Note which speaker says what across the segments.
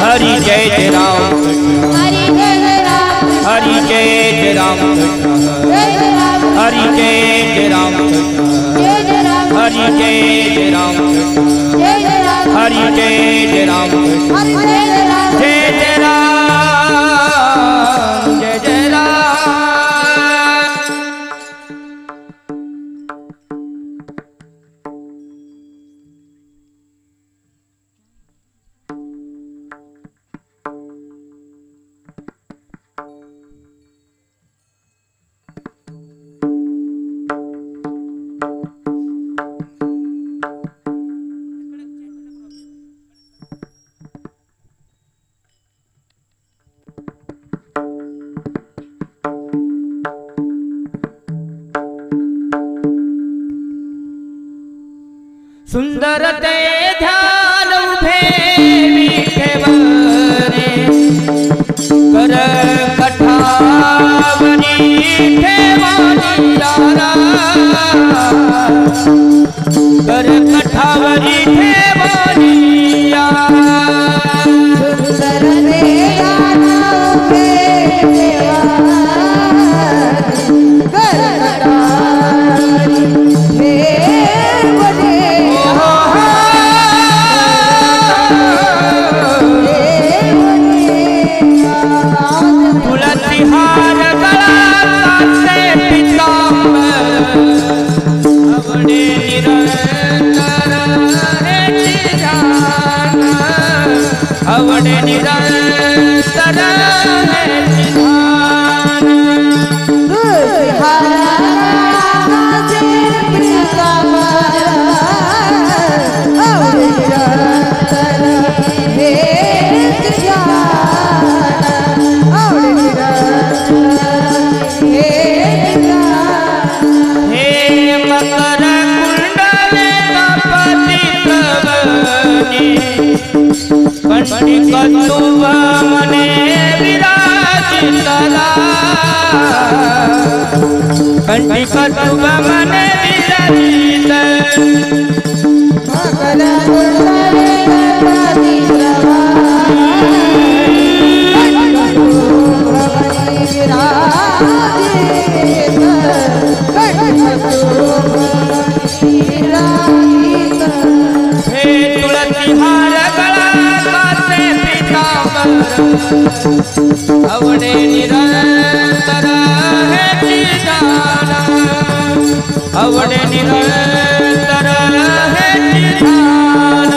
Speaker 1: हरि जय राम हरि जय राम हरि जय राम हरि जय राम हरि जय राम हरि जय राम जय जय राम जय जय राम। सुंदर ते ध्यान उभे विठेवरे कर कठावरी ठेवानी यारा कर कठावरी ठेवानी यारा सुंदर ते ध्यान उभे कर कठावरी हार गला से पीताम्बर अवड़े निरंतर है चिदान अवड़े निरंतर है चिदान हार से पीताम्बर अवड़े निरंतर है पंडित कस्तुभ मने विराजितला पंडित कस्तुभ मने विराजित मकर कुंडले कपतिप्रभा पंडित कस्तुभ विराजित हे तुलसी हार अवड़े निरंतर है चिदान अवड़े निरंतर है चिदान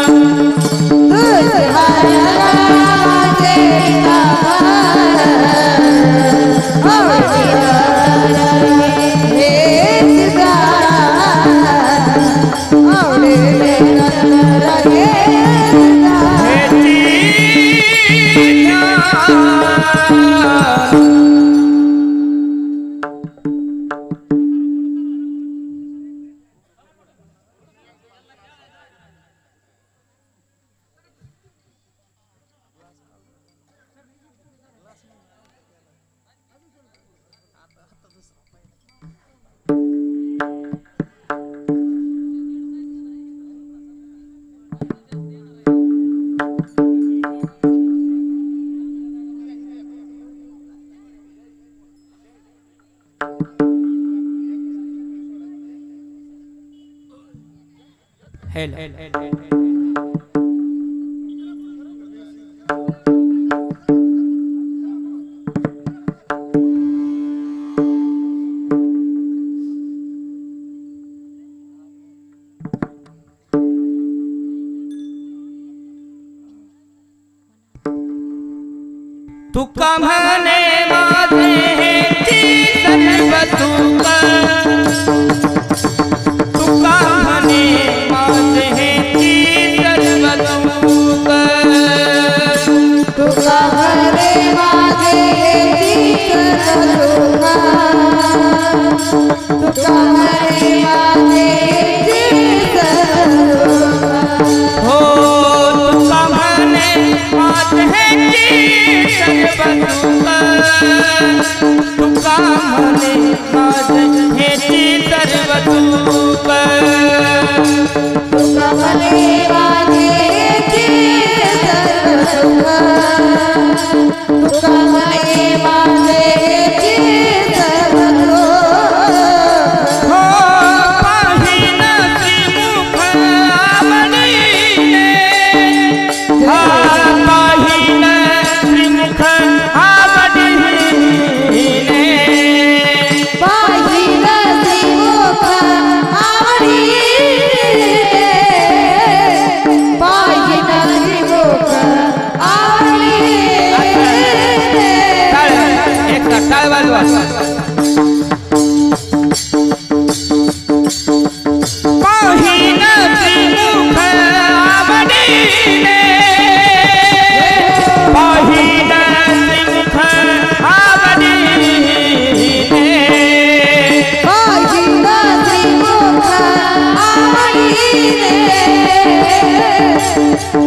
Speaker 1: तुका म्हणे माझे हेची सर्व तुक तुका म्हणे माझे हेची सर्व तुक तुका म्हणे माझे हेची सर्व तुक तुका म्हणे माझे हेची सर्व हो तुका म्हणे माझे हेची सर्व तुका म्हणे माझे सुख
Speaker 2: तुका म्हणे माझे सर्व सुख तुका म्हणे माझे सर्व सुख
Speaker 1: हो पाहिन श्रीमुख आवडीने हा पाहिन श्रीमुख आवडीने
Speaker 2: पाहिन श्रीमुख आवडीने पाहिन श्रीमुख आवडीने
Speaker 1: एक टाळ वाजवा पाहिन श्रीमुख आवडीने पाहिन श्रीमुख आवडीने
Speaker 2: पाहिन श्रीमुख आवडीने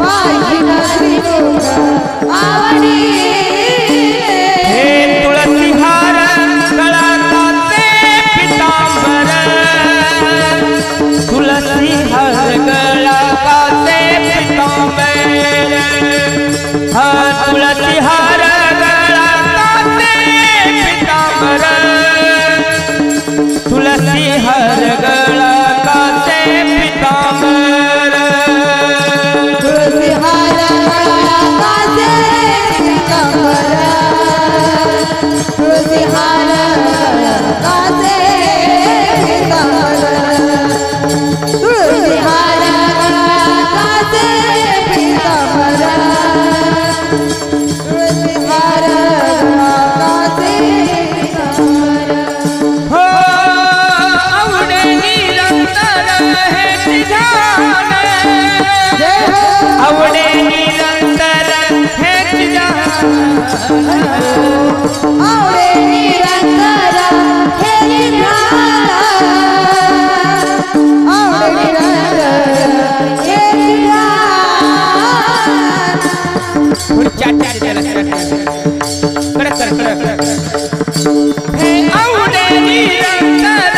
Speaker 2: पाहिन श्रीमुख आवडीने
Speaker 1: हे तुळसी हार गळाचे पितांबर तुळसी हार गळाचे पितांबर हा तुळसी हार गळाचे पितांबर तुळसी हार गळाचे पितांबर
Speaker 2: तुळसी हार गळाचे पितांबर तुळसी हार गळाचे पितांबर तुळसी हार गळाचे पितांबर तुळसी हार गळाचे पितांबर
Speaker 1: हो आवडे निरंतर हे ध्यान
Speaker 2: जय हो
Speaker 1: आवडे निरंतर हे ध्यान
Speaker 2: आवडे निरंतर हे ध्यान आवडे निरंतर हे ध्यान
Speaker 1: पुढच्या कडक हे आवडे निरंतर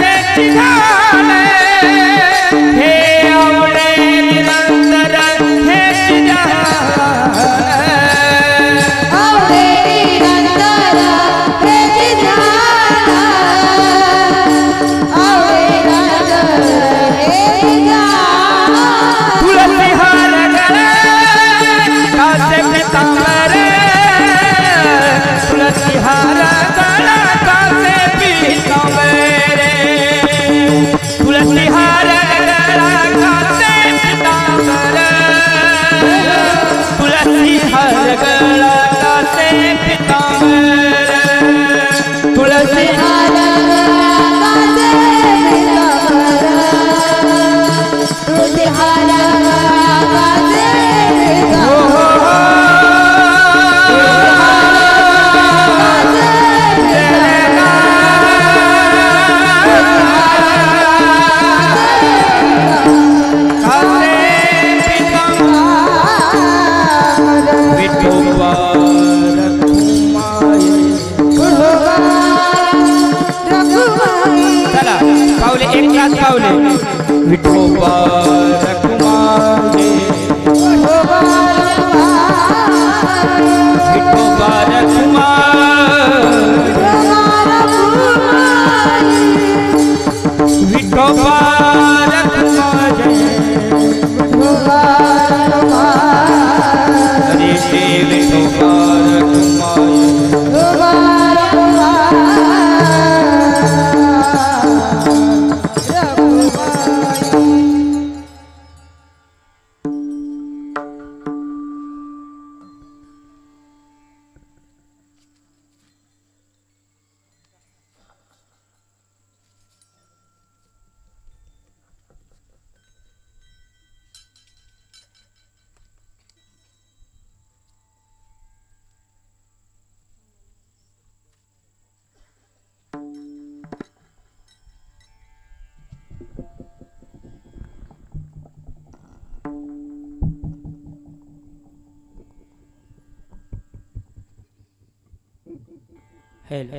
Speaker 1: हे ध्यान हे आवडे निरंतर हे ध्यान
Speaker 2: आवडे निरंतर हे ध्यान आवडे निरंतर हे ध्यान
Speaker 1: तुळसी हार गळाचे पितांबर तुळसी हार गळाचे पितांबर तुळसी हार गळाचे पितांबर तुळसी हार गळाचे पितांबर तुळसी
Speaker 2: हार गळाचे पितांबर तुळसी हार गळाचे
Speaker 1: चला पावले एक तास पावले विठोबा रखुमाई विठोबा रखुमाई विठोबा रखुमाई हरे विठोबा रखुमाई हेल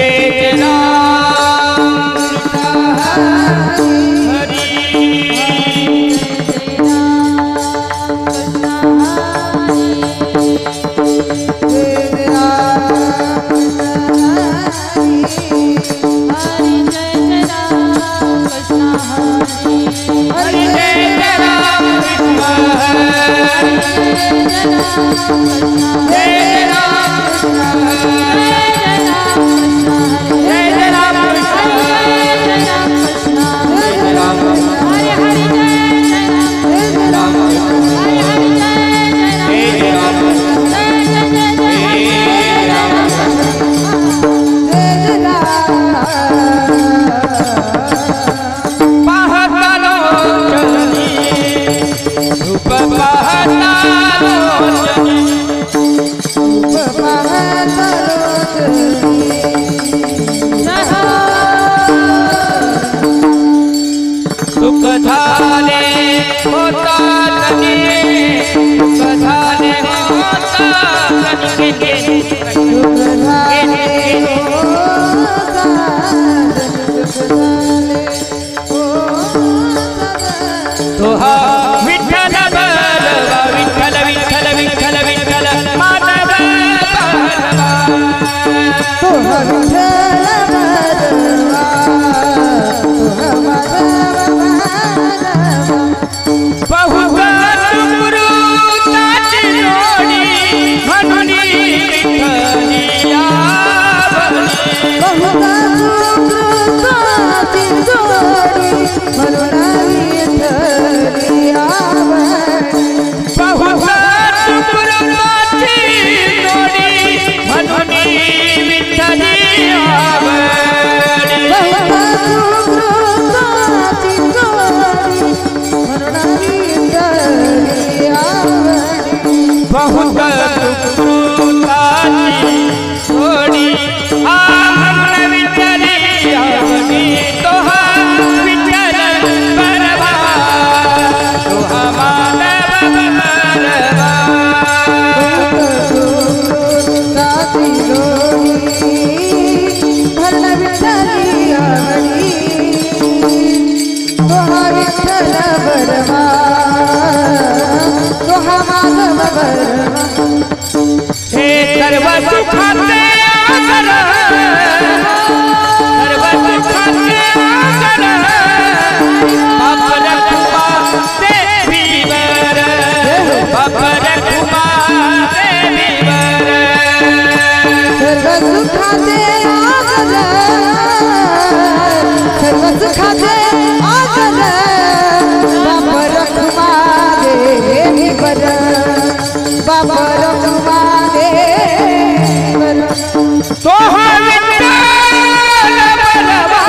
Speaker 1: जय राम हरि हरि जय राम कृष्ण जय राम जय राम सुख धाने होता तोहा विठ्ठल बलवा विठ्ठल विठ्ठल विठ्ठल विठ्ठल माधव बलवा
Speaker 2: तोहा विठ्ठल बलवा तोहा माधव
Speaker 1: बहुत गुरु ताची जोडी म्हणून विठ्ठलिया
Speaker 2: बहुत सुकृताची जोडी म्हणून विठ्ठलिया
Speaker 1: बहुत गुरुची जोडी म्हणून विठ्ठलिया बहुत सुकृताची जोडी म्हणून विठ्ठलिया तोहा विठ्ठल बलवा तोहा माधव बलवा
Speaker 2: सुकृताची जोडी म्हणून विठ्ठलिया तोहा विठ्ठल बलवा तोहा माधव बलवा
Speaker 1: हे सर्व सुखाचे आगर सर्व सुखाचे आगर बाप रखुमा देवीवर बाप रखुमा देवीवर
Speaker 2: सर्व सुखाचे आगर सर्व सुखाचे आगर बाप रखुमा देवीवर बाप रखुमा देवीवर
Speaker 1: तोहा विठ्ठल बलवा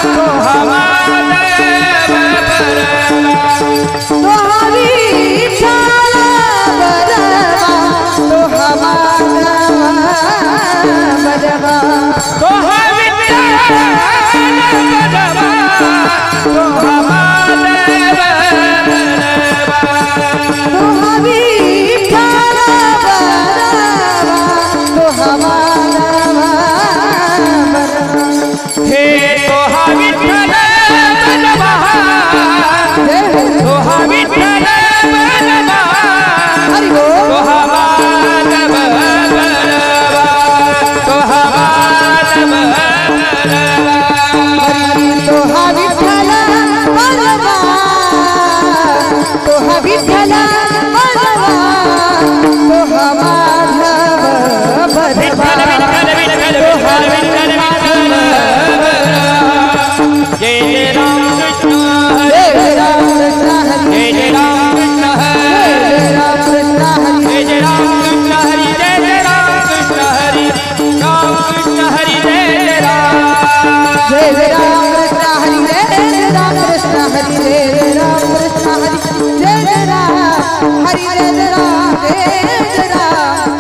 Speaker 1: तोहा माधव बलवा
Speaker 2: तोहा विठ्ठल बलवा तोहा माधव बलवा
Speaker 1: तोहा विठ्ठल बलवा तोहा माधव बलवा
Speaker 2: तोहा विठ्ठल बलवा तोहा माधव बलवा
Speaker 1: हे तोहा विठ्ठल बलवा तोहा विठ्ठल बलवा
Speaker 2: हरि बोल
Speaker 1: तोहा माधव बलवा तोहा माधव बलवा
Speaker 2: तोहा विठ्ठल बलवा तोहा विठ्ठल बलवा तोहा माधव बलवा
Speaker 1: जय जय राम कृष्ण
Speaker 2: जय राम कृष्ण हरि
Speaker 1: जय राम कृष्ण
Speaker 2: जय राम कृष्ण हरि
Speaker 1: जय जय राम कृष्ण हरि जय जय राम कृष्ण हरि राम कृष्ण हरि जय जय राम
Speaker 2: जय राम कृष्ण हरि जय राम कृष्ण हरि जय राम कृष्ण हरि जय राम हरि जय राम जय राम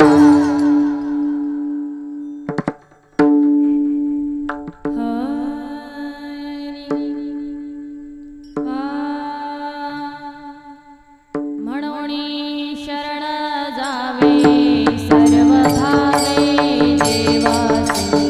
Speaker 3: म्हणोनी शरण जावे सर्व भावे देवासी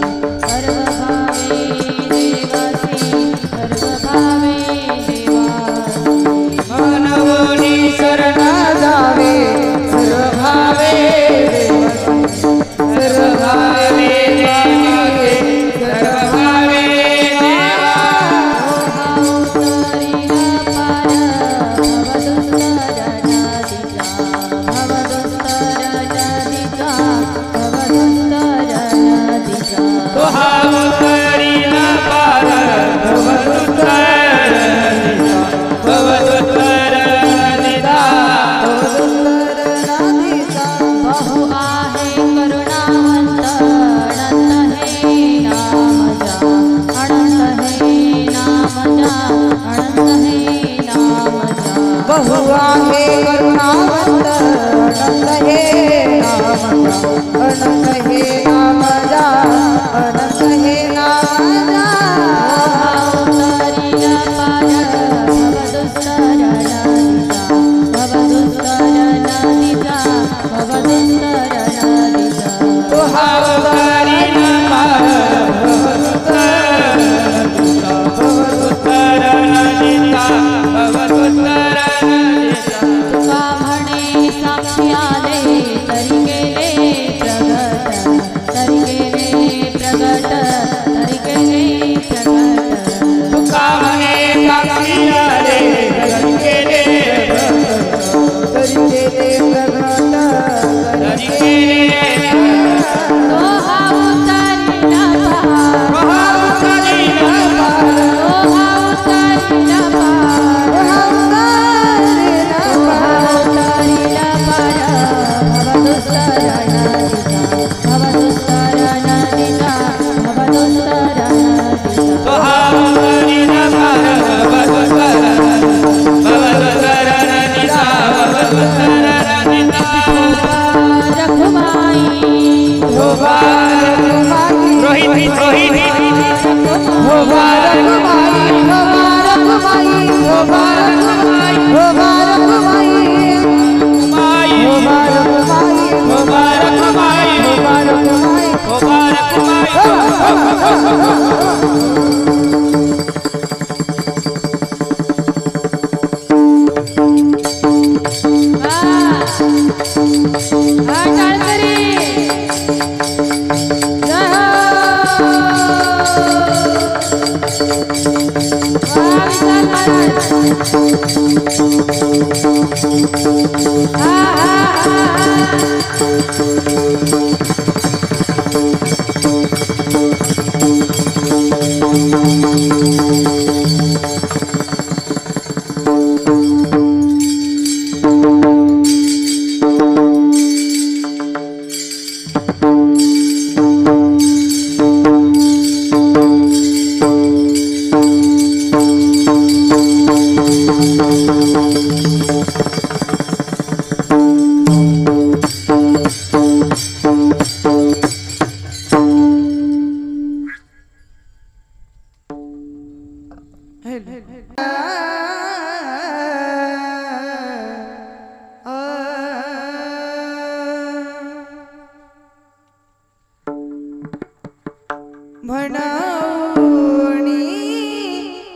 Speaker 2: म्हणूनी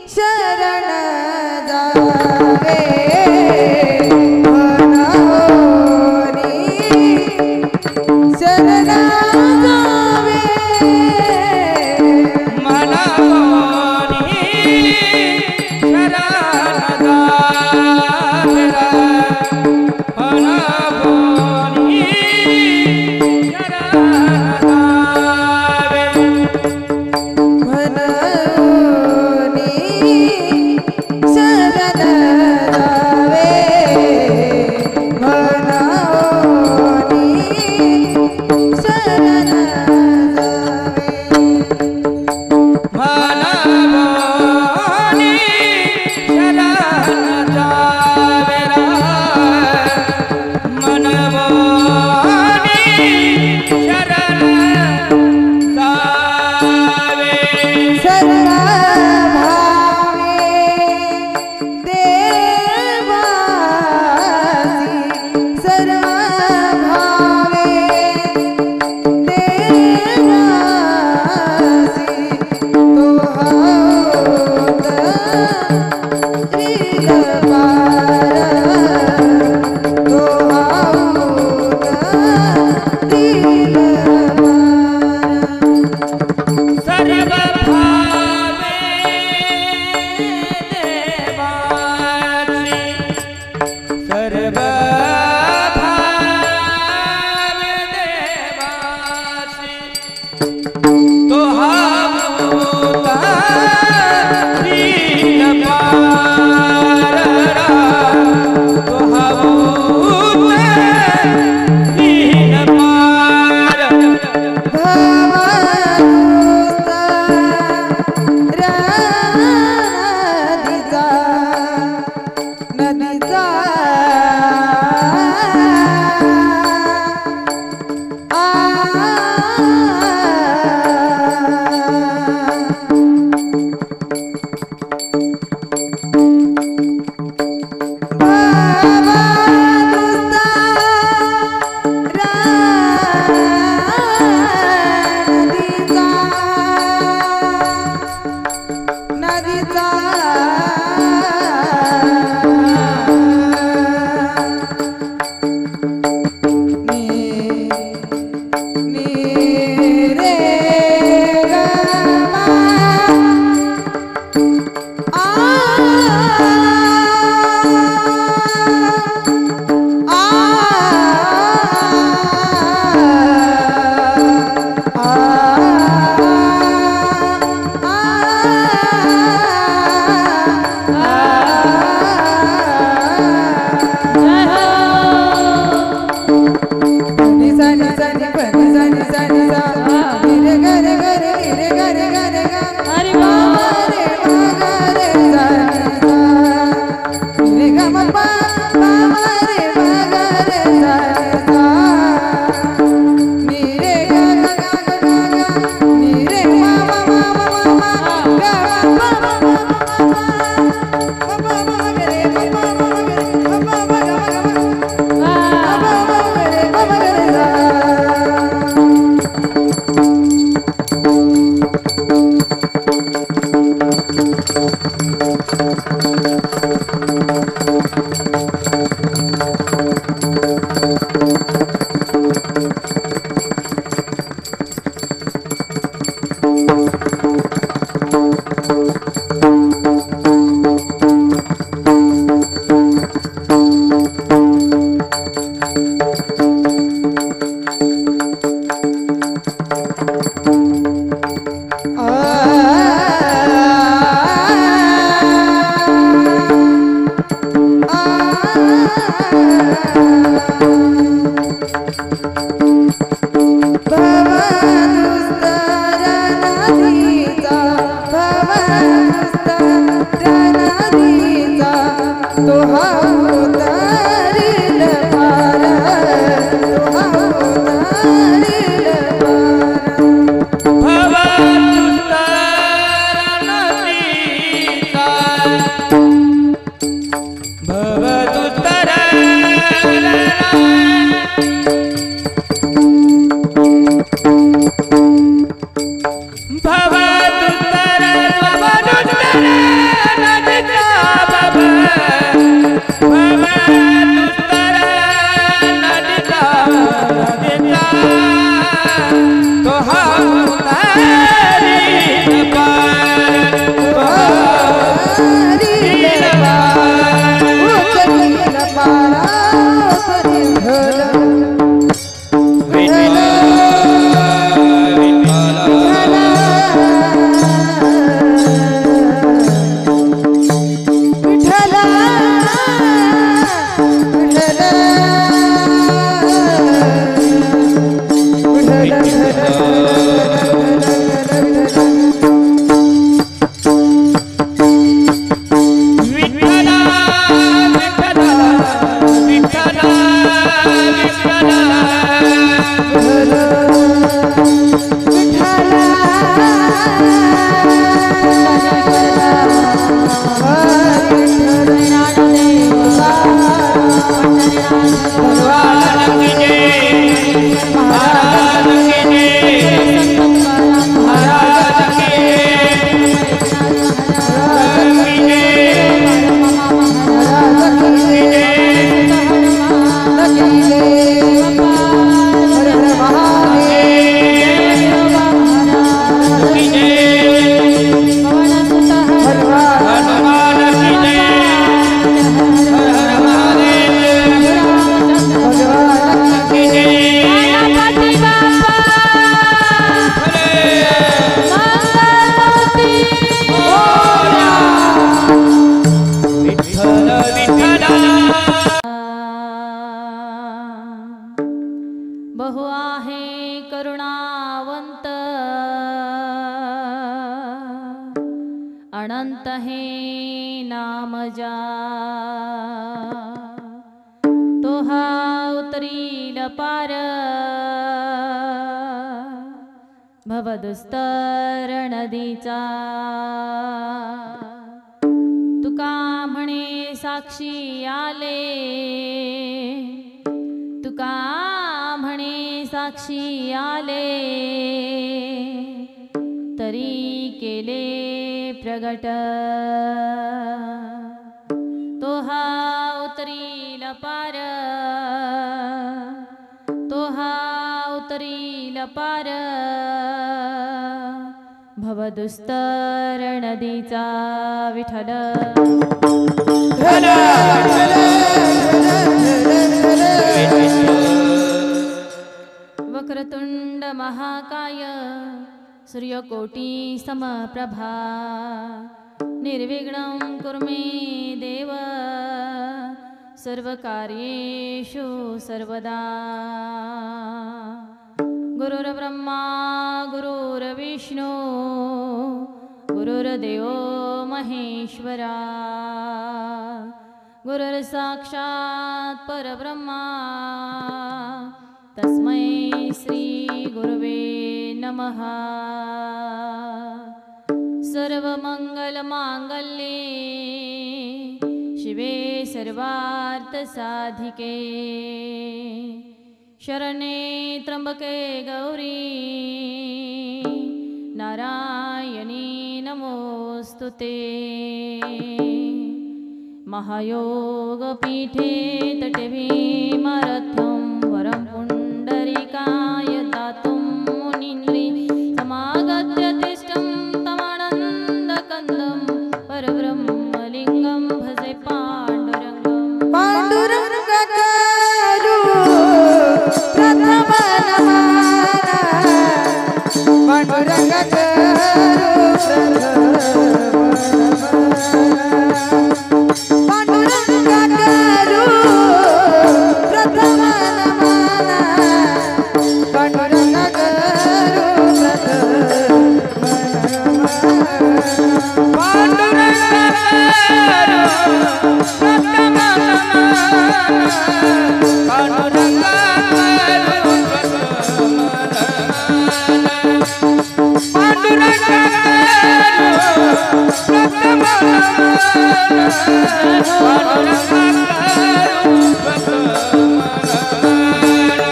Speaker 2: शरण जावे म्हणूनी शरण जावे
Speaker 1: मनोनी शरण जावे मनोनी
Speaker 3: अनंत है नाम जा तो हा उतरील पार भवदुस्तर नदीचा तुका म्हणे साक्षी आले तुका म्हणे साक्षी आले तरी केले प्रगट तो हा उतरील पार तो हा उतरील पार भवदुस्तर नदीचा विठ्ठल वक्रतुंड महाकाय सूर्यकोटी समप्रभा निर्विघ्नं कुरु मे देव सर्वकार्येषु सर्वदा गुरुर्ब्रह्मा गुरुर्विष्णु गुरुर्देवो महेश्वरा गुरुर्साक्षात् परब्रह्मा तस्मै श्री गुरुवे नमः सर्वमंगलमांगल्ये शिवे सर्वार्थसाधिके शरणे त्र्यंबके गौरी नारायणी नमोस्तुते महायोगपीठे तटे भीमरथं वरं पुण्डरीकाय दातुं मुनीन्द्री समागत्य तिष्ठं तमानन्दकन्दं परब्रह्मलिङ्गं भजे पाण्डुरङ्गं
Speaker 2: पांडुरंग करू प्रथम नमन पांडुरंग करू पांडुरंग करू प्रथम नमन पांडुरंग करू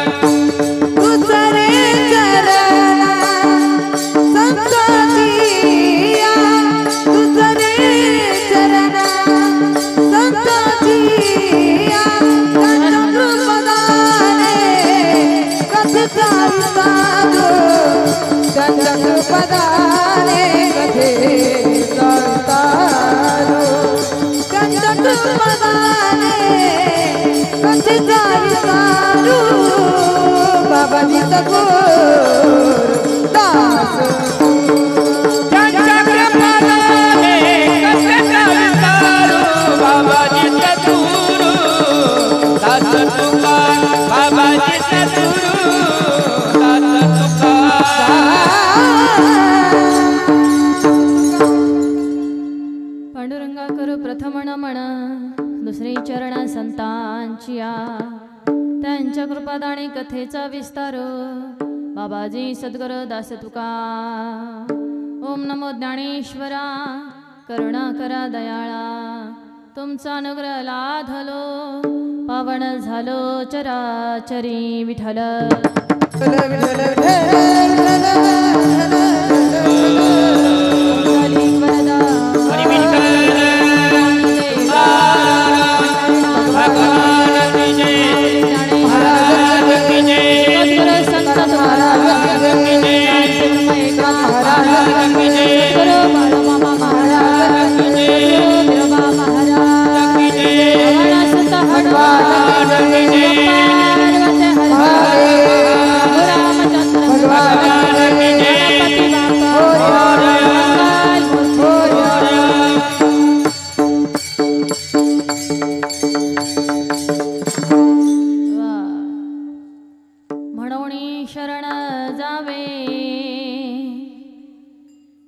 Speaker 2: दुसरे चरण संतोषिया दुसरे चरण संतोषिया चंद्रपदाने कथिता साधु चंद्रपदाने कथिता साधु चंद्रपदाने कथिता साधु बाबा जी सगुरु दास
Speaker 3: पांडुरंगा करू प्रथम नमन दुसरी चरण संतांचिया त्यांच्या कृपादाणी कथेचा विस्तार बाबाजी सद्गुरु दास तुका ओम नमो ज्ञानेश्वरा करुणा करा दयाळा तुमचा अनुग्रह लाधलो पावन झालो चराचरी विठ्ठल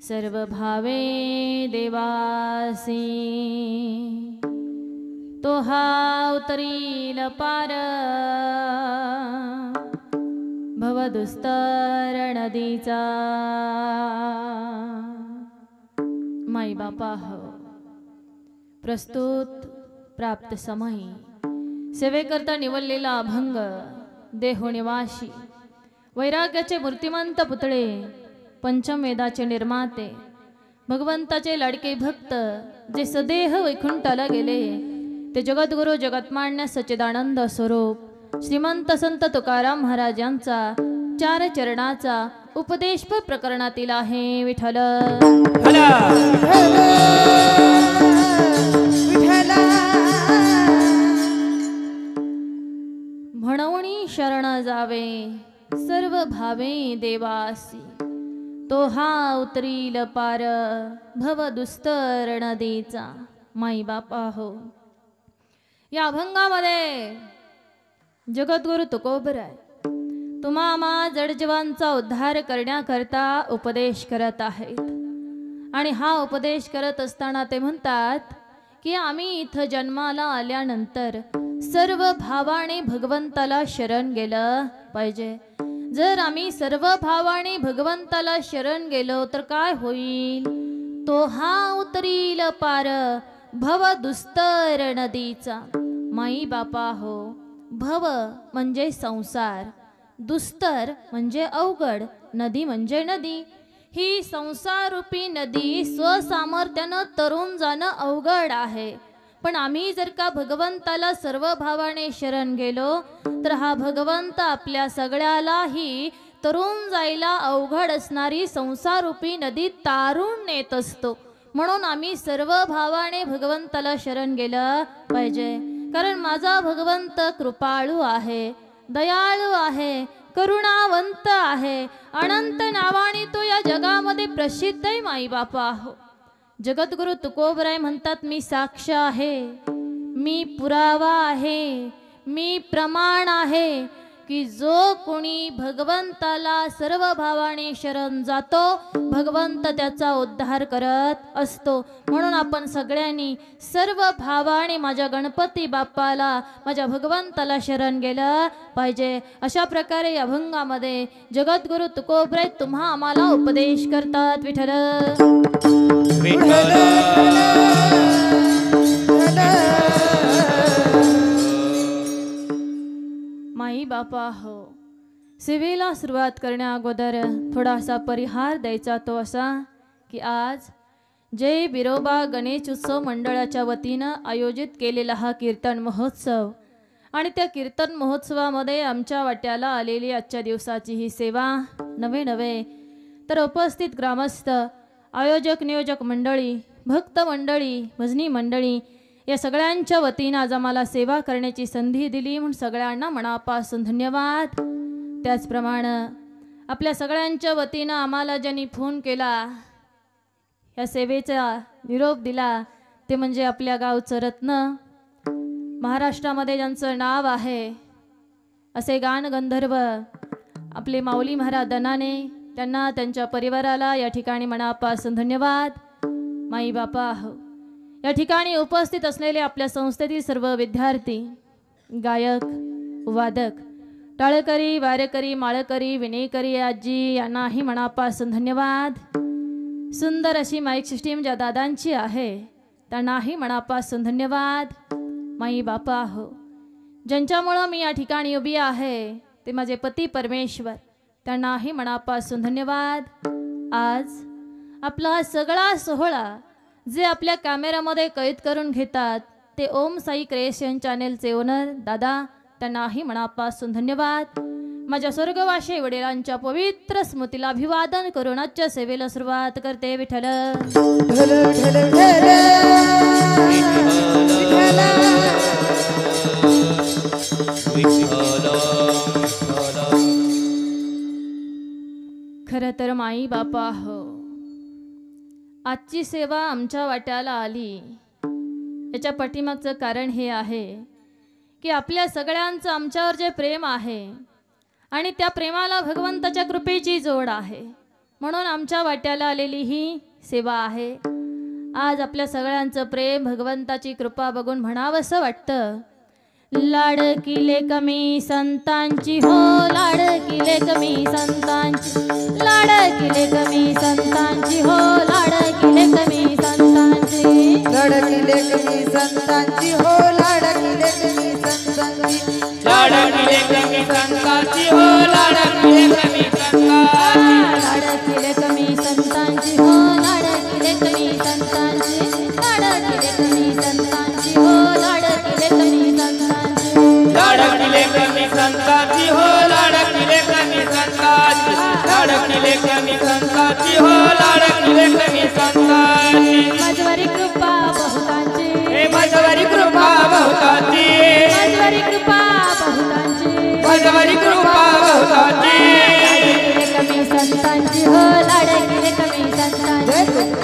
Speaker 3: सर्व भावे देवासी तो हा उतरील पार भवदुस्तर नदीचा माई बापा हो प्रस्तुत प्राप्त समय सेवेकरता निवडलेला अभंग देहोनिवासी वैराग्याचे मूर्तिमंत पुतळे पंचम वेदाचे निर्माते भगवंताचे लाडके भक्त जे सदेह वैकुंठाला गेले ते जगद्गुरु जगतमान्य सच्चिदानंद स्वरूप श्रीमंत संत तुकाराम महाराजांचा 4 चरणाचा उपदेश प्रकरणातील आहे विठ्ठल म्हणवणी शरण जावे सर्व भावे देवासी तो हा उतरील पार भव दुस्तर नदीचा माई बापा हो या अभंगामध्ये जगद्गुरु तुकोबराय तुम्हा जडजीवांचा उद्धार करण्याकरता उपदेश करत आहेत आणि हा उपदेश करत असताना ते म्हणतात की आम्ही इथं जन्माला आल्यानंतर सर्व भावाने भगवंताला शरण गेलं पाहिजे। जर आम्ही सर्व भावाने भगवंताला शरण गेलो तर काय होईल तो हा उतरील पार भव दुस्तर नदीचा माई बापा हो भव म्हणजे संसार दुस्तर म्हणजे अवघड नदी म्हणजे नदी ही संसारूपी नदी स्वसामर्थ्यानं तरुण जाणं अवघड आहे पण आम्ही जर का भगवंताला सर्व भावाने शरण गेलो तर हा भगवंत आपल्या सगळ्यालाही तरुण जायला अवघड असणारी संसारूपी नदी तारून नेत असतो म्हणून आम्ही सर्व भावाने भगवंताला शरण गेलं पाहिजे कारण माझा भगवंत कृपाळू आहे दयाळू आहे करुणावंत आहे अनंत नावाने तो या जगामध्ये प्रसिद्ध आहे माई बापा हो जगद्गुरु तुकोबराय म्हणतात मी साक्ष आहे मी पुरावा आहे मी प्रमाण आहे की जो कोणी भगवंताला सर्व भावाने शरण जातो भगवंत त्याचा उद्धार करत असतो म्हणून आपण सगळ्यांनी सर्व भावाने माझ्या गणपती बाप्पाला माझ्या भगवंताला शरण गेलं पाहिजे अशा प्रकारे या अभंगामध्ये जगद्गुरु तुकोबराय तुम्हा आम्हाला उपदेश करतात विठ्ठल माई बापा हो सेवेला सुरुवात करण्या अगोदर थोडासा परिहार द्यायचा तो असा की आज जय बिरोबा गणेश उत्सव मंडळाच्या वतीनं आयोजित केलेला हा कीर्तन महोत्सव आणि त्या कीर्तन महोत्सवामध्ये आमच्या वाट्याला आलेली आजच्या दिवसाची ही सेवा नवे तर उपस्थित ग्रामस्थ आयोजक नियोजक मंडळी भक्त मंडळी भजनी मंडळी या सगळ्यांच्या वतीनं आज आम्हाला सेवा करण्याची संधी दिली म्हणून सगळ्यांना मनापासून धन्यवाद। त्याचप्रमाणे आपल्या सगळ्यांच्या वतीनं आम्हाला ज्यांनी फोन केला या सेवेचा निरोप दिला ते म्हणजे आपल्या गावचं रत्न महाराष्ट्रामध्ये ज्यांचं नाव आहे असे गानगंधर्व आपले माऊली महाराज दनाने त्यांना त्यांच्या परिवाराला या ठिकाणी मनापासून धन्यवाद। माई बापा हो या ठिकाणी उपस्थित असलेले आपल्या संस्थेतील सर्व विद्यार्थी गायक वादक टाळकरी वारेकरी माळकरी विनेकरी आजी यांनाही मनापासून धन्यवाद। सुंदर अशी माईक सिस्टीम ज्या दादांची आहे त्यांनाही मनापासून धन्यवाद। माई बापा हो ज्यांच्यामुळं मी या ठिकाणी उभी आहे ते माझे पती परमेश्वर त्यांनाही मनापासून धन्यवाद। आज आपला हा सगळा सोहळा जे आपल्या कॅमेरामध्ये कैद करून घेतात ते ओम साई क्रिएशन चॅनेलचे ओनर दादा त्यांनाही मनापासून धन्यवाद। माझ्या स्वर्गवासी वडिलांच्या पवित्र स्मृतीला अभिवादन करून आजच्या सेवेला सुरुवात करते विठ्ठल खरं तर माई बापा हो आजची सेवा आमच्या वाट्याला आली याच्या पाठीमागचं कारण हे आहे की आपल्या सगळ्यांचं आमच्यावर जे प्रेम आहे आणि त्या प्रेमाला भगवंताच्या कृपेची जोड आहे म्हणून आमच्या वाट्याला आलेली ही सेवा आहे. आज आपल्या सगळ्यांचं प्रेम भगवंताची कृपा बघून म्हणावंसं वाटतं. लाडकिले कमी संतांची हो लाडकिले कमी संतांची लाडकिले कमी संतांची हो लाडकिले कमी संतांची
Speaker 2: लाडकिले कमी संतांची हो लाडकिले कमी संतांची
Speaker 1: लाडकिले कमी संतांची हो लाडकिले कमी संतांची
Speaker 3: लाडकिले कमी संतांची हो लाडकिले कमी संतांची लाडकिले कमी संतांची हो लाडकिले कमी संतांची
Speaker 1: लाडकिले कमी संतांची हो लाडकिले कमी संतांची लाडकिले कमी संतांची हो लाडकिले कमी संतांची
Speaker 3: माझवरी कृपा बहुतांची
Speaker 1: हे माझवरी कृपा बहुतांची
Speaker 3: माझवरी कृपा बहुतांची
Speaker 1: माझवरी कृपा बहुतांची
Speaker 3: लाडकिले कमी संतांची हो लाडकिले कमी संतांची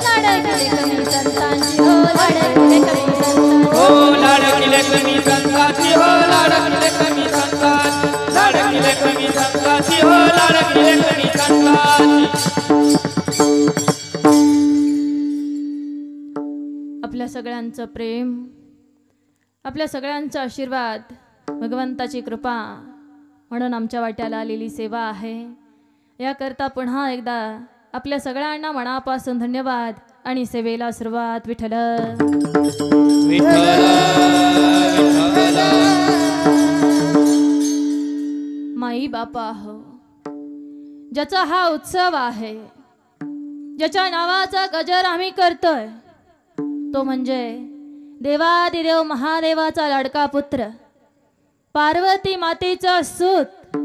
Speaker 3: लाडकिले कमी संतांची हो लाडकिले कमी संतांची
Speaker 1: हो लाडकिले कमी संतांची हो लाडकिले कमी संतांची लाडकिले कमी संतांची हो लाडकिले कमी संतांची.
Speaker 3: आपल्या सगळ्यांचं प्रेम आपल्या सगळ्यांचा आशीर्वाद भगवंताची कृपा म्हणून आमच्या वाट्याला आलेली सेवा आहे. याकरता पुन्हा एकदा आपल्या सगळ्यांना मनापासून धन्यवाद आणि सेवेला सुरुवात. विठ्ठल
Speaker 1: विठ्ठल विठ्ठल
Speaker 3: माई बापा हो, ज्याचा हा उत्सव आहे, ज्याच्या नावाचा गजर आम्ही करतोय, तो म्हणजे देवादिदेव महादेवाचा लाडका पुत्र, पार्वती मातेचा सूत,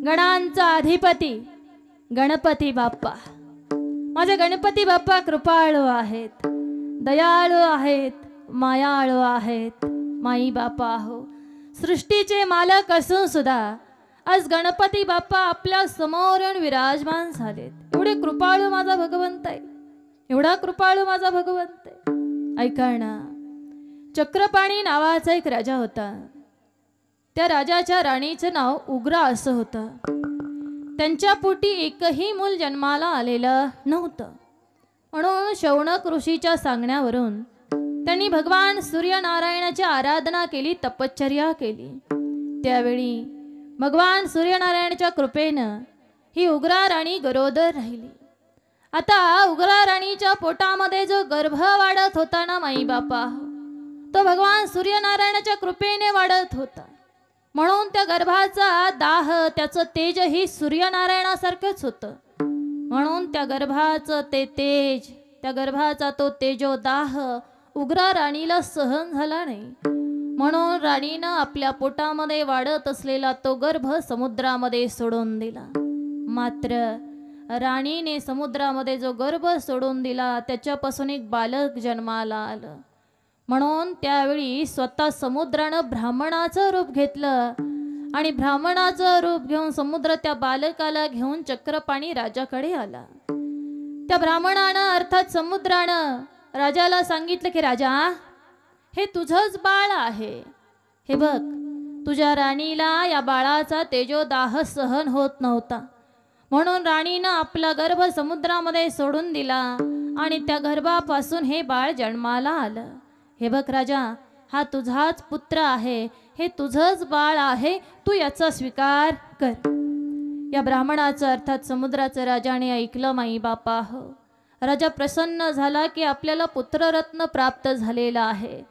Speaker 3: गणांचा अधिपती गणपती बाप्पा. माझे गणपती बाप्पा कृपाळू आहेत, दयाळू आहेत, मायाळू आहेत. माई बाप्पा हो, सृष्टीचे मालक असून सुद्धा आज गणपती बाप्पा आपल्या समोर येऊन विराजमान झालेत. एवढे कृपाळू माझा भगवंत आहे, एवढा कृपाळू माझा भगवंत आहे. ऐका ना, चक्रपाणी नावाचा एक राजा होता. त्या राजाच्या राणीचं नाव उग्रा असं होतं. त्यांच्या पोटी एकही मूल जन्माला आलेलं नव्हतं. म्हणून शौनक ऋषीच्या सांगण्यावरून त्यांनी भगवान सूर्यनारायणाची आराधना केली, तपश्चर्या केली. त्यावेळी भगवान सूर्यनारायणाच्या कृपेनं ही उग्रा राणी गरोदर राहिली. आता उग्रा राणीच्या पोटामध्ये जो गर्भ वाढत होता ना माई बापा, तो भगवान सूर्यनारायणाच्या कृपेने वाढत होता. म्हणून त्या गर्भाचा दाह, त्याचं तेज ही सूर्यनारायणासारखंच होतं. म्हणून त्या गर्भाचं ते तेज, त्या गर्भाचा तो तेजोदाह उग्रा राणीला सहन झाला नाही. म्हणून राणीनं आपल्या पोटामध्ये वाढत असलेला तो गर्भ समुद्रामध्ये सोडून दिला. मात्र राणीने समुद्रामध्ये जो गर्भ सोडून दिला, त्याच्यापासून एक बालक जन्माला आलं. म्हणून त्यावेळी स्वतः समुद्रानं ब्राह्मणाचं रूप घेतलं आणि ब्राह्मणाचं रूप घेऊन समुद्र त्या बालकाला घेऊन चक्रपाणी राजाकडे आला. त्या ब्राह्मणानं अर्थात समुद्रानं राजाला सांगितलं की राजा, हे तुझंच बाळ आहे. हे बघ, तुझ्या राणीला या बाळाचा तेजोदाह सहन होत नव्हता. म्हणून राणीनं आपला गर्भ समुद्रामध्ये सोडून दिला आणि त्या गर्भापासून हे बाळ जन्माला आलं. हे बघ राजा, हा तुझाच पुत्र आहे, हे तुझंच बाळ आहे, तू याचा स्वीकार कर. या ब्राह्मणाचं अर्थात समुद्राचं राजाने ऐकलं माई बापा हो. राजा प्रसन्न झाला की आपल्याला पुत्ररत्न प्राप्त झालेला आहे.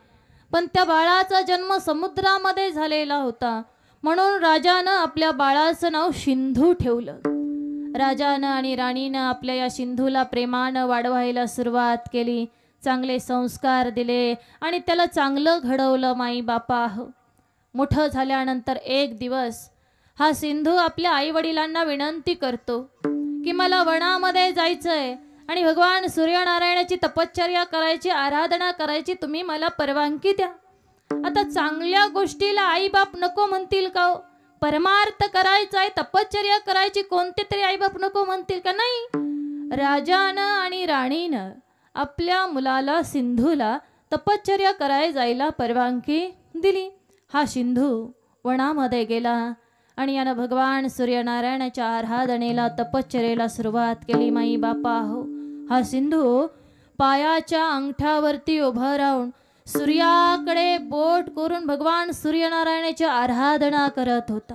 Speaker 3: पण त्या बाळाचा जन्म समुद्रामध्ये झालेला होता. म्हणून राजानं आपल्या बाळाचं नाव सिंधू ठेवलं. राजानं आणि राणीनं आपल्या या सिंधूला प्रेमानं वाढवायला सुरुवात केली. चांगले संस्कार दिले आणि त्याला चांगलं घडवलं माई बापा हो. मोठं झाल्यानंतर एक दिवस हा सिंधू आपल्या आईवडिलांना विनंती करतो की मला वनामध्ये जायचंय आणि भगवान सूर्यनारायणाची तपश्चर्या करायची, आराधना करायची, तुम्ही मला परवानगी द्या. आता चांगल्या गोष्टीला आईबाप नको म्हणतील का? परमार्थ करायचा आहे, तपश्चर्या करायची, कोणते तरी आईबाप नको म्हणतील का? नाही. राजानं आणि राणीनं आपल्या मुलाला सिंधूला तपश्चर्या करायला जायला परवानगी दिली. हा सिंधू वनामध्ये गेला आणि यानं भगवान सूर्यनारायणाच्या आराधनेला तपश्चर्येला सुरुवात केली. माई बापा हो, हा सिंधू पायाच्या अंगठावरती उभं राहून सूर्याकडे बोट करून भगवान सूर्यनारायणाची आराधना करत होता.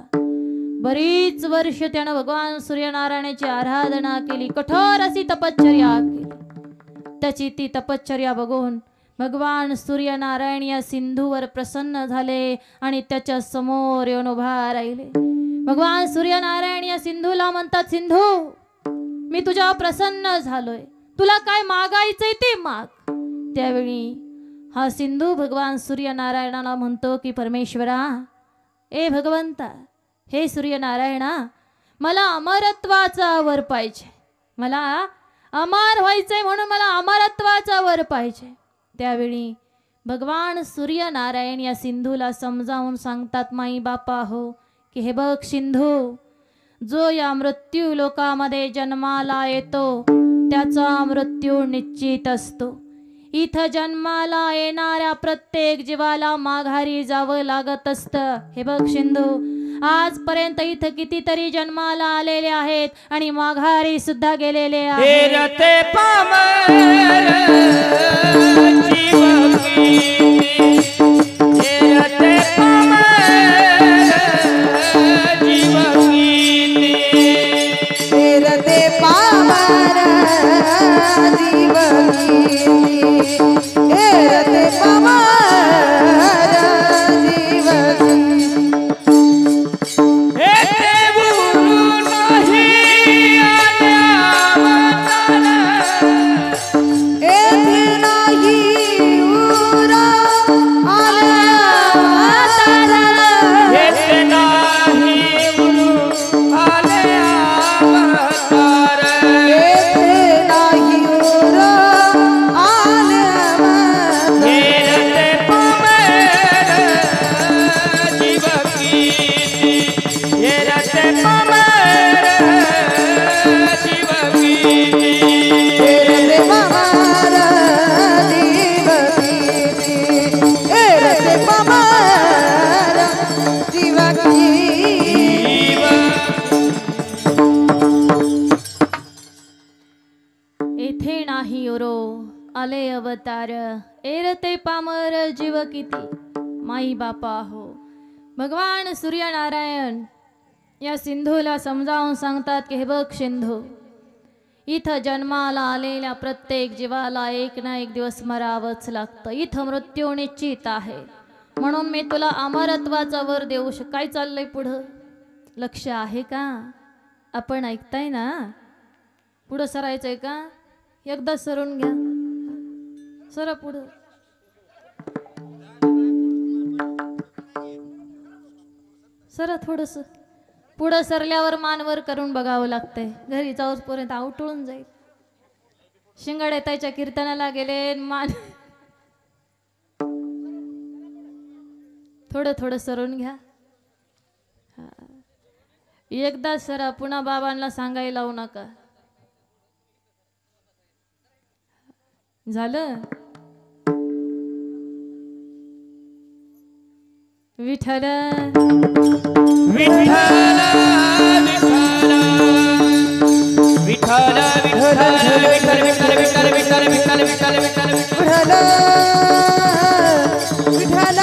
Speaker 3: बरीच वर्ष त्यानं भगवान सूर्यनारायणाची आराधना केली, कठोर अशी तपश्चर्या केली. त्याची ती तपश्चर्या बघून भगवान सूर्यनारायण या सिंधूवर प्रसन्न झाले आणि त्याच्या समोर येऊन उभा राहिले. भगवान सूर्यनारायण या सिंधूला म्हणतात, सिंधू मी तुझ्यावर प्रसन्न झालोय, तुला काय मागायचंय ते माग. त्यावेळी हा सिंधू भगवान सूर्यनारायणाला म्हणतो की परमेश्वरा, ए भगवंता, हे सूर्यनारायणा, मला अमरत्वाचा वर पाहिजे, मला अमर व्हायचंय म्हणून मला अमरत्वाचा वर पाहिजे. त्यावेळी भगवान सूर्यनारायण या सिंधूला समजावून सांगतात, माई बापा हो, की हे बघ सिंधू, जो या मृत्यू लोकामध्ये जन्माला येतो त्याचा मृत्यू निश्चित असतो. इथं जन्माला येणाऱ्या प्रत्येक जीवाला माघारी जावं लागत असतं. हे बघ सिंधू, आजपर्यंत इथं कितीतरी जन्माला आलेले आहेत आणि माघारी सुद्धा गेलेले आहेत. आले अवतार, एरते पामर जीव किती. माई बापा हो, भगवान सूर्यनारायण या सिंधूला समजावून सांगतात की हे बघ सिंधू, इथं जन्माला आलेल्या प्रत्येक जीवाला एक ना एक दिवस मरावंच लागतं. इथं मृत्यू निश्चित आहे, म्हणून मी तुला अमरत्वाचा वर देऊ काय चाललंय पुढं लक्ष आहे का? आपण ऐकताय ना? पुढं सरायचंय का? एकदा सरून घ्या, सरा पुढं. सरा थोडस पुढं सरल्यावर मानवर करून बघावं लागतंय. घरी जाऊपर्यंत आवटळून जाईल. शिंगाडे ताईच्या कीर्तनाला गेले, मान थोडं थोडं सरून घ्या. एकदा सरा, पुन्हा बाबांना सांगायला लावू नका. झालं? विठ्ठल
Speaker 1: विठ्ठल विठ्ठल विठ्ठल विठ्ठल विठ्ठल विठ्ठल विठ्ठल विठ्ठल विठ्ठल विठ्ठल
Speaker 2: विठ्ठल.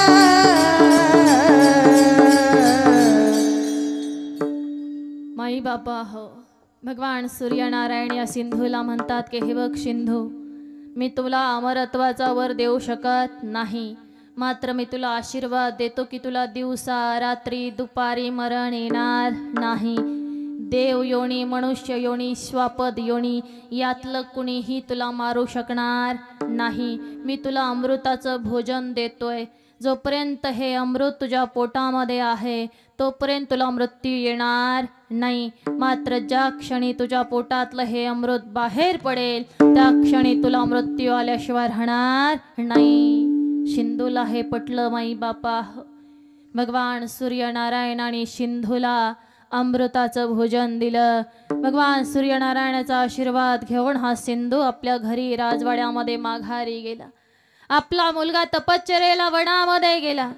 Speaker 3: माई बापा हो, भगवान सूर्यनारायण या सिंधूला म्हणतात की हे बघ सिंधू, मी तुला अमरत्वाचा वर देऊ शकत नाही, मात्र मी तुला आशीर्वाद देतो की तुला दिवसा रात्री दुपारी मरण येणार नाही. देव योनी, मनुष्य योनी, श्वापद योनी यातलं कुणीही तुला मारू शकणार नाही. मी तुला अमृताचं भोजन देतोय. जोपर्यंत हे अमृत तुझ्या पोटामध्ये आहे तोपर्यंत तुला मृत्यू येणार नाही, मात्र ज्या क्षणी तुझ्या पोटातलं हे अमृत बाहेर पडेल त्या क्षणी तुला मृत्यू आल्याशिवाय राहणार नाही. सिंधूला हे पटलं. माई बापा, भगवान सूर्यनारायणाने सिंधूला अमृताचं भोजन दिलं. भगवान सूर्यनारायणाचा आशीर्वाद घेऊन हा सिंधू आपल्या घरी राजवाड्यामध्ये माघारी गेला. आपला मुलगा तपश्चर्येला वनामध्ये गेला.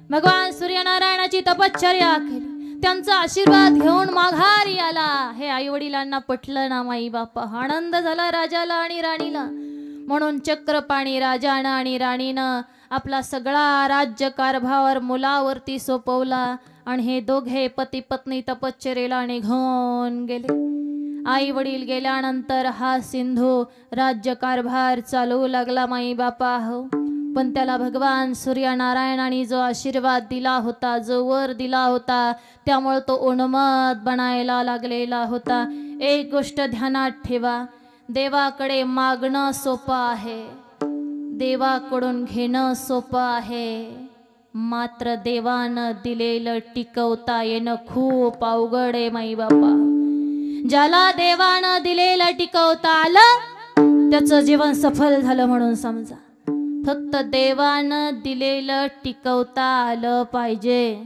Speaker 3: भगवान सूर्यनारायणाची तपश्चर्या केली. त्यांचा आशीर्वाद घेऊन माघारी आला. हे आई वडिलांना पटलं ना माई बापा. आनंद झाला राजाला आणि राणीला. म्हणून चक्रपाणी राजानं आणि राणीनं आपला सगळा राज्यकारभार मुलावरती सोपवला आणि हे दोघे पती पत्नी तपश्चर्येला निघून गेले. आई वडील गेल्यानंतर हा सिंधू राज्यकारभार चालवू लागला माई बापा हो. पण त्याला भगवान सूर्यनारायणाने जो आशीर्वाद दिला होता, जो वर दिला होता, त्यामुळे तो उन्मत्त बनायला लागलेला होता. एक गोष्ट ध्यानात ठेवा, देवाकडे मागणं सोपं आहे, देवाकडून घेणं सोपं आहे, मात्र देवानं दिलेलं टिकवता येणं खूप अवघड आहे माई बापा. ज्याला देवानं दिलेलं टिकवता आलं त्याचं जीवन सफल झालं म्हणून समजा. फक्त देवानं दिलेलं टिकवता आलं पाहिजे.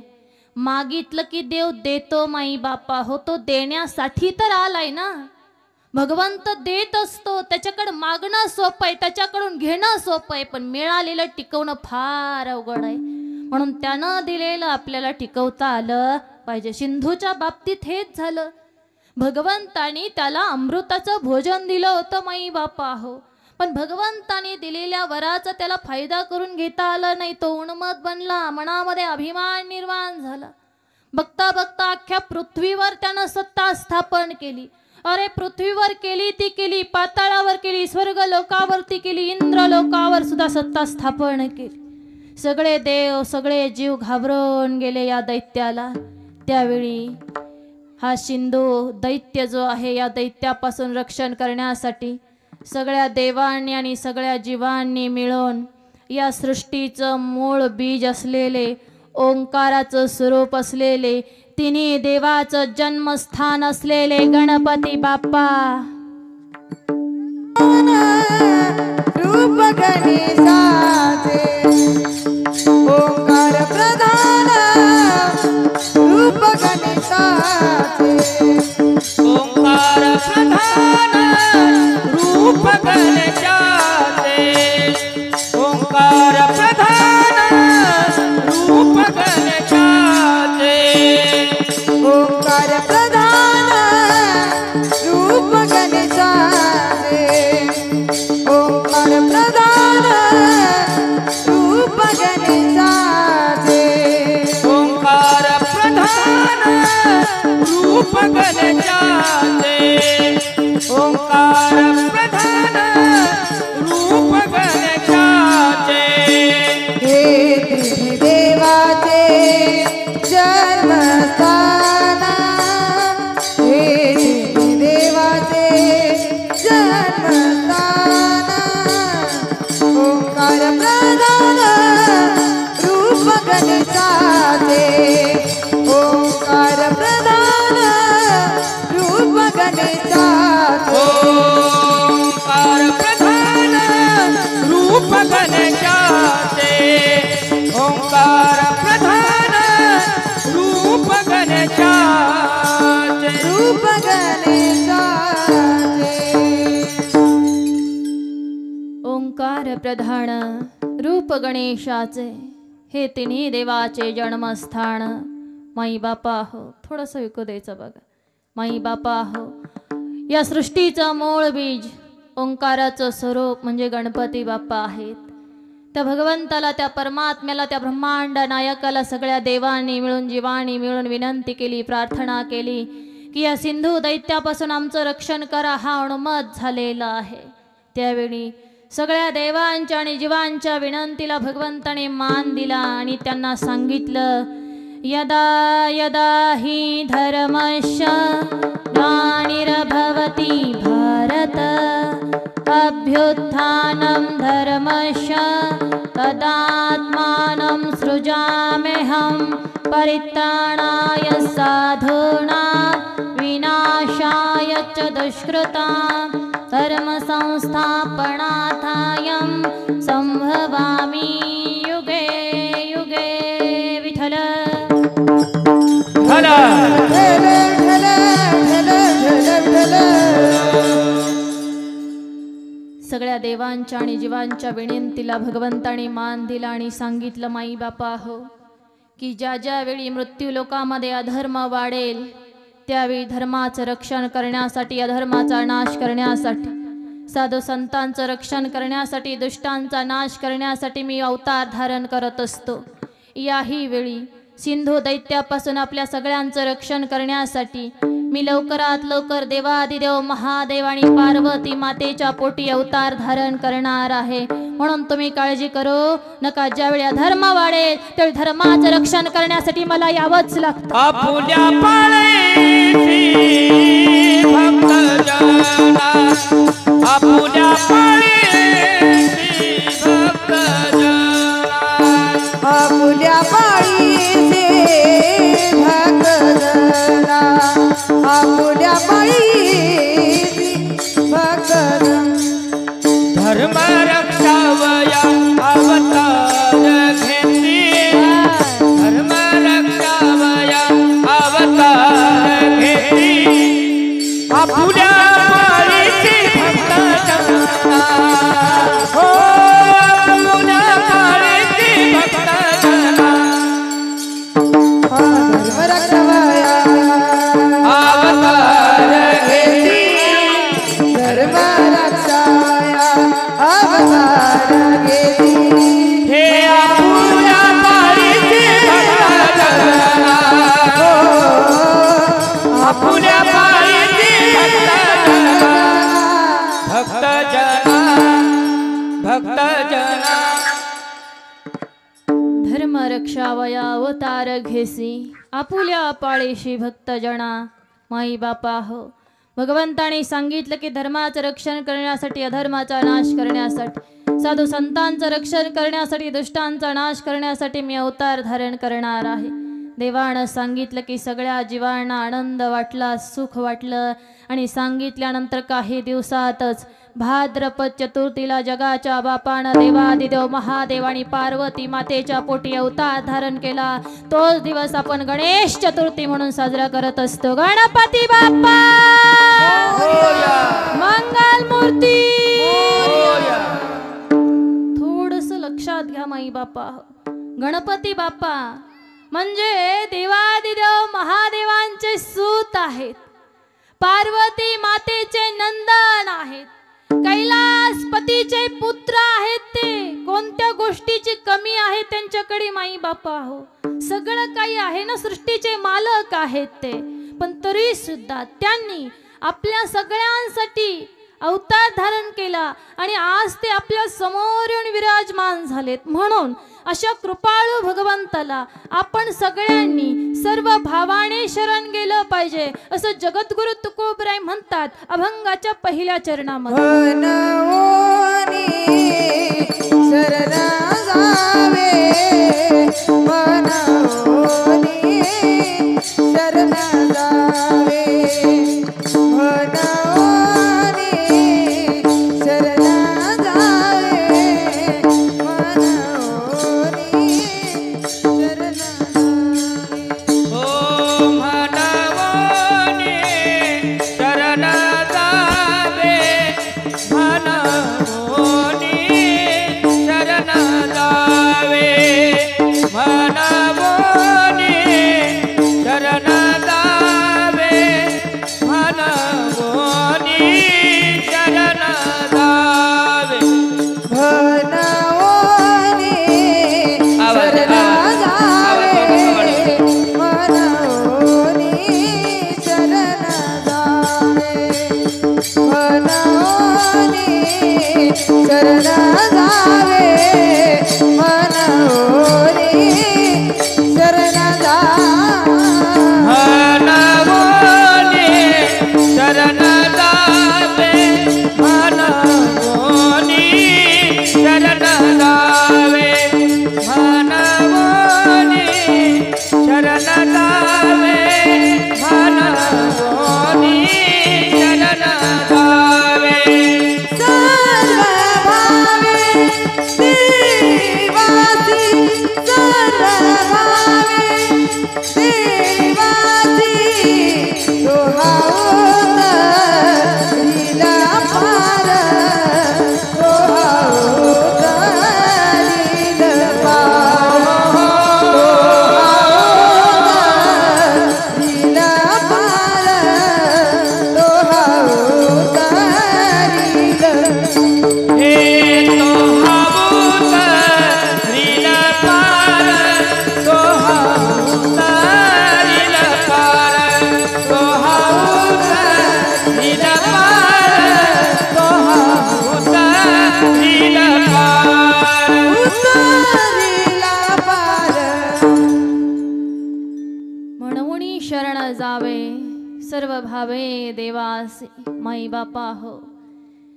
Speaker 3: मागितलं की देव देतो माई बापा हो. तो देण्यासाठी तर आलाय ना. भगवंत देत असतो, त्याच्याकडे मागणं सोपं आहे, त्याच्याकडून घेणं सोपं आहे, पण मिळालेलं टिकवणं फार अवघड आहे. म्हणून त्यानं दिलेलं आपल्याला टिकवता आलं पाहिजे. सिंधूच्या बाबतीत हेच झालं. भगवंतानी त्याला अमृताचं भोजन दिलं होतं माई बापा हो. पण भगवंतानी दिलेल्या वराचा त्याला फायदा करून घेता आला नाही. तो उन्मत्त बनला, मनामध्ये अभिमान निर्माण झाला. बघता बघता अख्ख्या पृथ्वीवर त्यानं सत्ता स्थापन केली. अरे पृथ्वीवर केली ती केली, पाताळावर केली, स्वर्ग लोकावरती केली, इंद्र लोकावर सुद्धा सत्ता स्थापन केली. सगळे देव सगळे जीव घाबरून गेले या दैत्याला. त्यावेळी हा सिंधू दैत्य जो आहे, या दैत्यापासून रक्षण करण्यासाठी सगळ्या देवांनी आणि सगळ्या जीवांनी मिळून या सृष्टीचं मूळ बीज असलेले, ओंकाराचं स्वरूप असलेले, तिन्ही देवाचं जन्मस्थान असलेले गणपती बाप्पा
Speaker 2: रूप गणेशाचे ओंकार प्रधान, रूप गणेशाचे
Speaker 1: ओंकार प्रधान रूप गणेशाचे, ओंकार प्रधान रूप गणेशाचे,
Speaker 2: ओंकार प्रधान रूप गणेशाचे, ओंकार प्रधान रूप गणेशाचे,
Speaker 1: ओंकार प्रधान रूप गणेशाचे, ओंकार प्रधान रूप गणेशाचे.
Speaker 2: हे तिन्ही देवाचे जन्मस्थान, हे तिन्ही देवाचे जन्मस्थान, ओंकार प्रधान रूप गणेशाचे, ओंकार प्रधान रूप गणेशाचे,
Speaker 1: ओंकार प्रधान रूप गणेशाचे, ओंकार प्रधान रूप गणेशाचे,
Speaker 2: रूप गणेशाचे.
Speaker 3: ओंकार प्रधान रूप गणेशाचे, हे तिन्ही देवाचे जन्मस्थान. माई बापा हो, थोडंसं ऐकू द्यायचं बघा. माई बापा हो, या सृष्टीचं मूळ बीज ओंकाराचं स्वरूप म्हणजे गणपती बाप्पा आहेत. त्या भगवंताला, त्या परमात्म्याला, त्या ब्रह्मांड नायकाला सगळ्या देवांनी मिळून, जीवांनी मिळून विनंती केली, प्रार्थना केली की या सिंधू दैत्यापासून आमचं रक्षण करा. हा उन्मत्त झालेला आहे. त्यावेळी सगळ्या देवांच्या आणि जीवांच्या विनंतीला भगवंताने मान दिला आणि त्यांना सांगितलं, यदा यदा हि धर्मस्य ग्लानिर्भवति भारत, अभ्युत्थानं धर्मस्य तदात्मानं सृजाम्यहं, परित्राणाय साधूनां विनाशाय च दुष्कृतां, धर्म संस्थापनार्थाय संभवामि युगे युगे. विठ्ठल
Speaker 1: भला
Speaker 2: ढल ढल ढल ढल ढल.
Speaker 3: सगळ्या देवांच्या आणि जीवांच्या विनंतीला भगवंताने मान दिला आणि सांगितलं, माई बापा हो, की ज्या ज्या वेळी मृत्यू लोकामध्ये अधर्म वाढेल त्यावेळी धर्माचं रक्षण करण्यासाठी, अधर्माचा नाश करण्यासाठी, साधू संतांचं रक्षण करण्यासाठी, दुष्टांचा नाश करण्यासाठी मी अवतार धारण करत असतो. याही वेळी सिंधू दैत्यापासून आपल्या सगळ्यांचं रक्षण करण्यासाठी मी लवकरात लवकर देवादिदेव महादेव आणि पार्वती मातेच्या पोटी अवतार धारण करणार आहे. म्हणून तुम्ही काळजी करू नका. ज्यावेळी अधर्म वाढेल त्यावेळी धर्माचं रक्षण करण्यासाठी मला यावंच लागतं.
Speaker 1: आपुल्या पाळीसी भक्त जना, आपुल्या पाळीसी भक्त जना,
Speaker 2: आपुल्या पाळीसी भक्त जना, आपुल्या पाळीसी भक्त जना.
Speaker 1: धर्म रक्षावया अवतार घेतली, धर्म रक्षावया अवतार घेतली, आपुल्या पाळीसी भक्त जना, हो आपुल्या पाळीसी भक्त जना,
Speaker 2: धर्म रक्षावया
Speaker 1: अवतार घेतली,
Speaker 2: धर्म रक्षाया अवतार घेतली.
Speaker 1: हे आपुल्या पाळीसी भक्त जना, आपुल्या पाळीसी भक्त जना, भक्त जना.
Speaker 3: धर्म रक्षावया अवतार घेसी, आपुल्या पाळीशी भक्त जना. माई बापा हो, भगवंताने सांगितलं की धर्माचं रक्षण करण्यासाठी, अधर्माचा नाश करण्यासाठी, साधू संतांचं रक्षण करण्यासाठी, दुष्टांचा नाश करण्यासाठी मी अवतार धारण करणार आहे. देवानं सांगितलं की सगळ्या जीवांना आनंद वाटला, सुख वाटलं आणि सांगितल्यानंतर काही दिवसातच भाद्रपद चतुर्थीला जगाच्या बापानं देवादिदेव महादेव आणि पार्वती मातेच्या पोटी अवतार धारण केला. तोच दिवस आपण गणेश चतुर्थी म्हणून साजरा करत असतो. गणपती बाप्पा मंगल मूर्ती. थोडस लक्षात घ्या माई बापा, गणपती बाप्पा म्हणजे देवादिदेव महादेवांचे सूत आहेत, पार्वती मातेचे नंदन आहेत, कैलासपतीचे पुत्र आहेत. ते कोणत्या गोष्टीची कमी आहे त्यांच्याकडे माई बापा हो, सगळं काही आहे ना, सृष्टीचे मालक आहेत ते. पण तरी सुद्धा त्यांनी आपल्या सगळ्यांसाठी अवतार धारण केला आणि आज ते आपल्या समोर येऊन विराजमान झालेत. म्हणून अशा कृपाळू भगवंताला आपण सगळ्यांनी सर्व भावाने शरण गेलं पाहिजे, असं जगद्गुरु तुकोबराय म्हणतात अभंगाच्या पहिल्या चरणामध्ये.
Speaker 2: मनवोनी शरण जावे, मनवोनी शरण जावे, मनवोनी शरण जावे, मनवोनी शरण जावे.
Speaker 1: ओ मनवोनी शरण जावे, मनवोनी शरण जावे, मनवोनी शरण जावे, मनवोनी शरण जावे.
Speaker 2: मनवोनी शरण जावे, मनवोनी शरण जावे, मनवोनी शरण जावे, मनवोनी शरण जावे.
Speaker 1: मनवोनी शरण जावे, मनवोनी शरण जावे, मनवोनी शरण जावे, मनवोनी शरण जावे.
Speaker 2: सर्व भावे
Speaker 3: भावे देवासी माई बापा हो.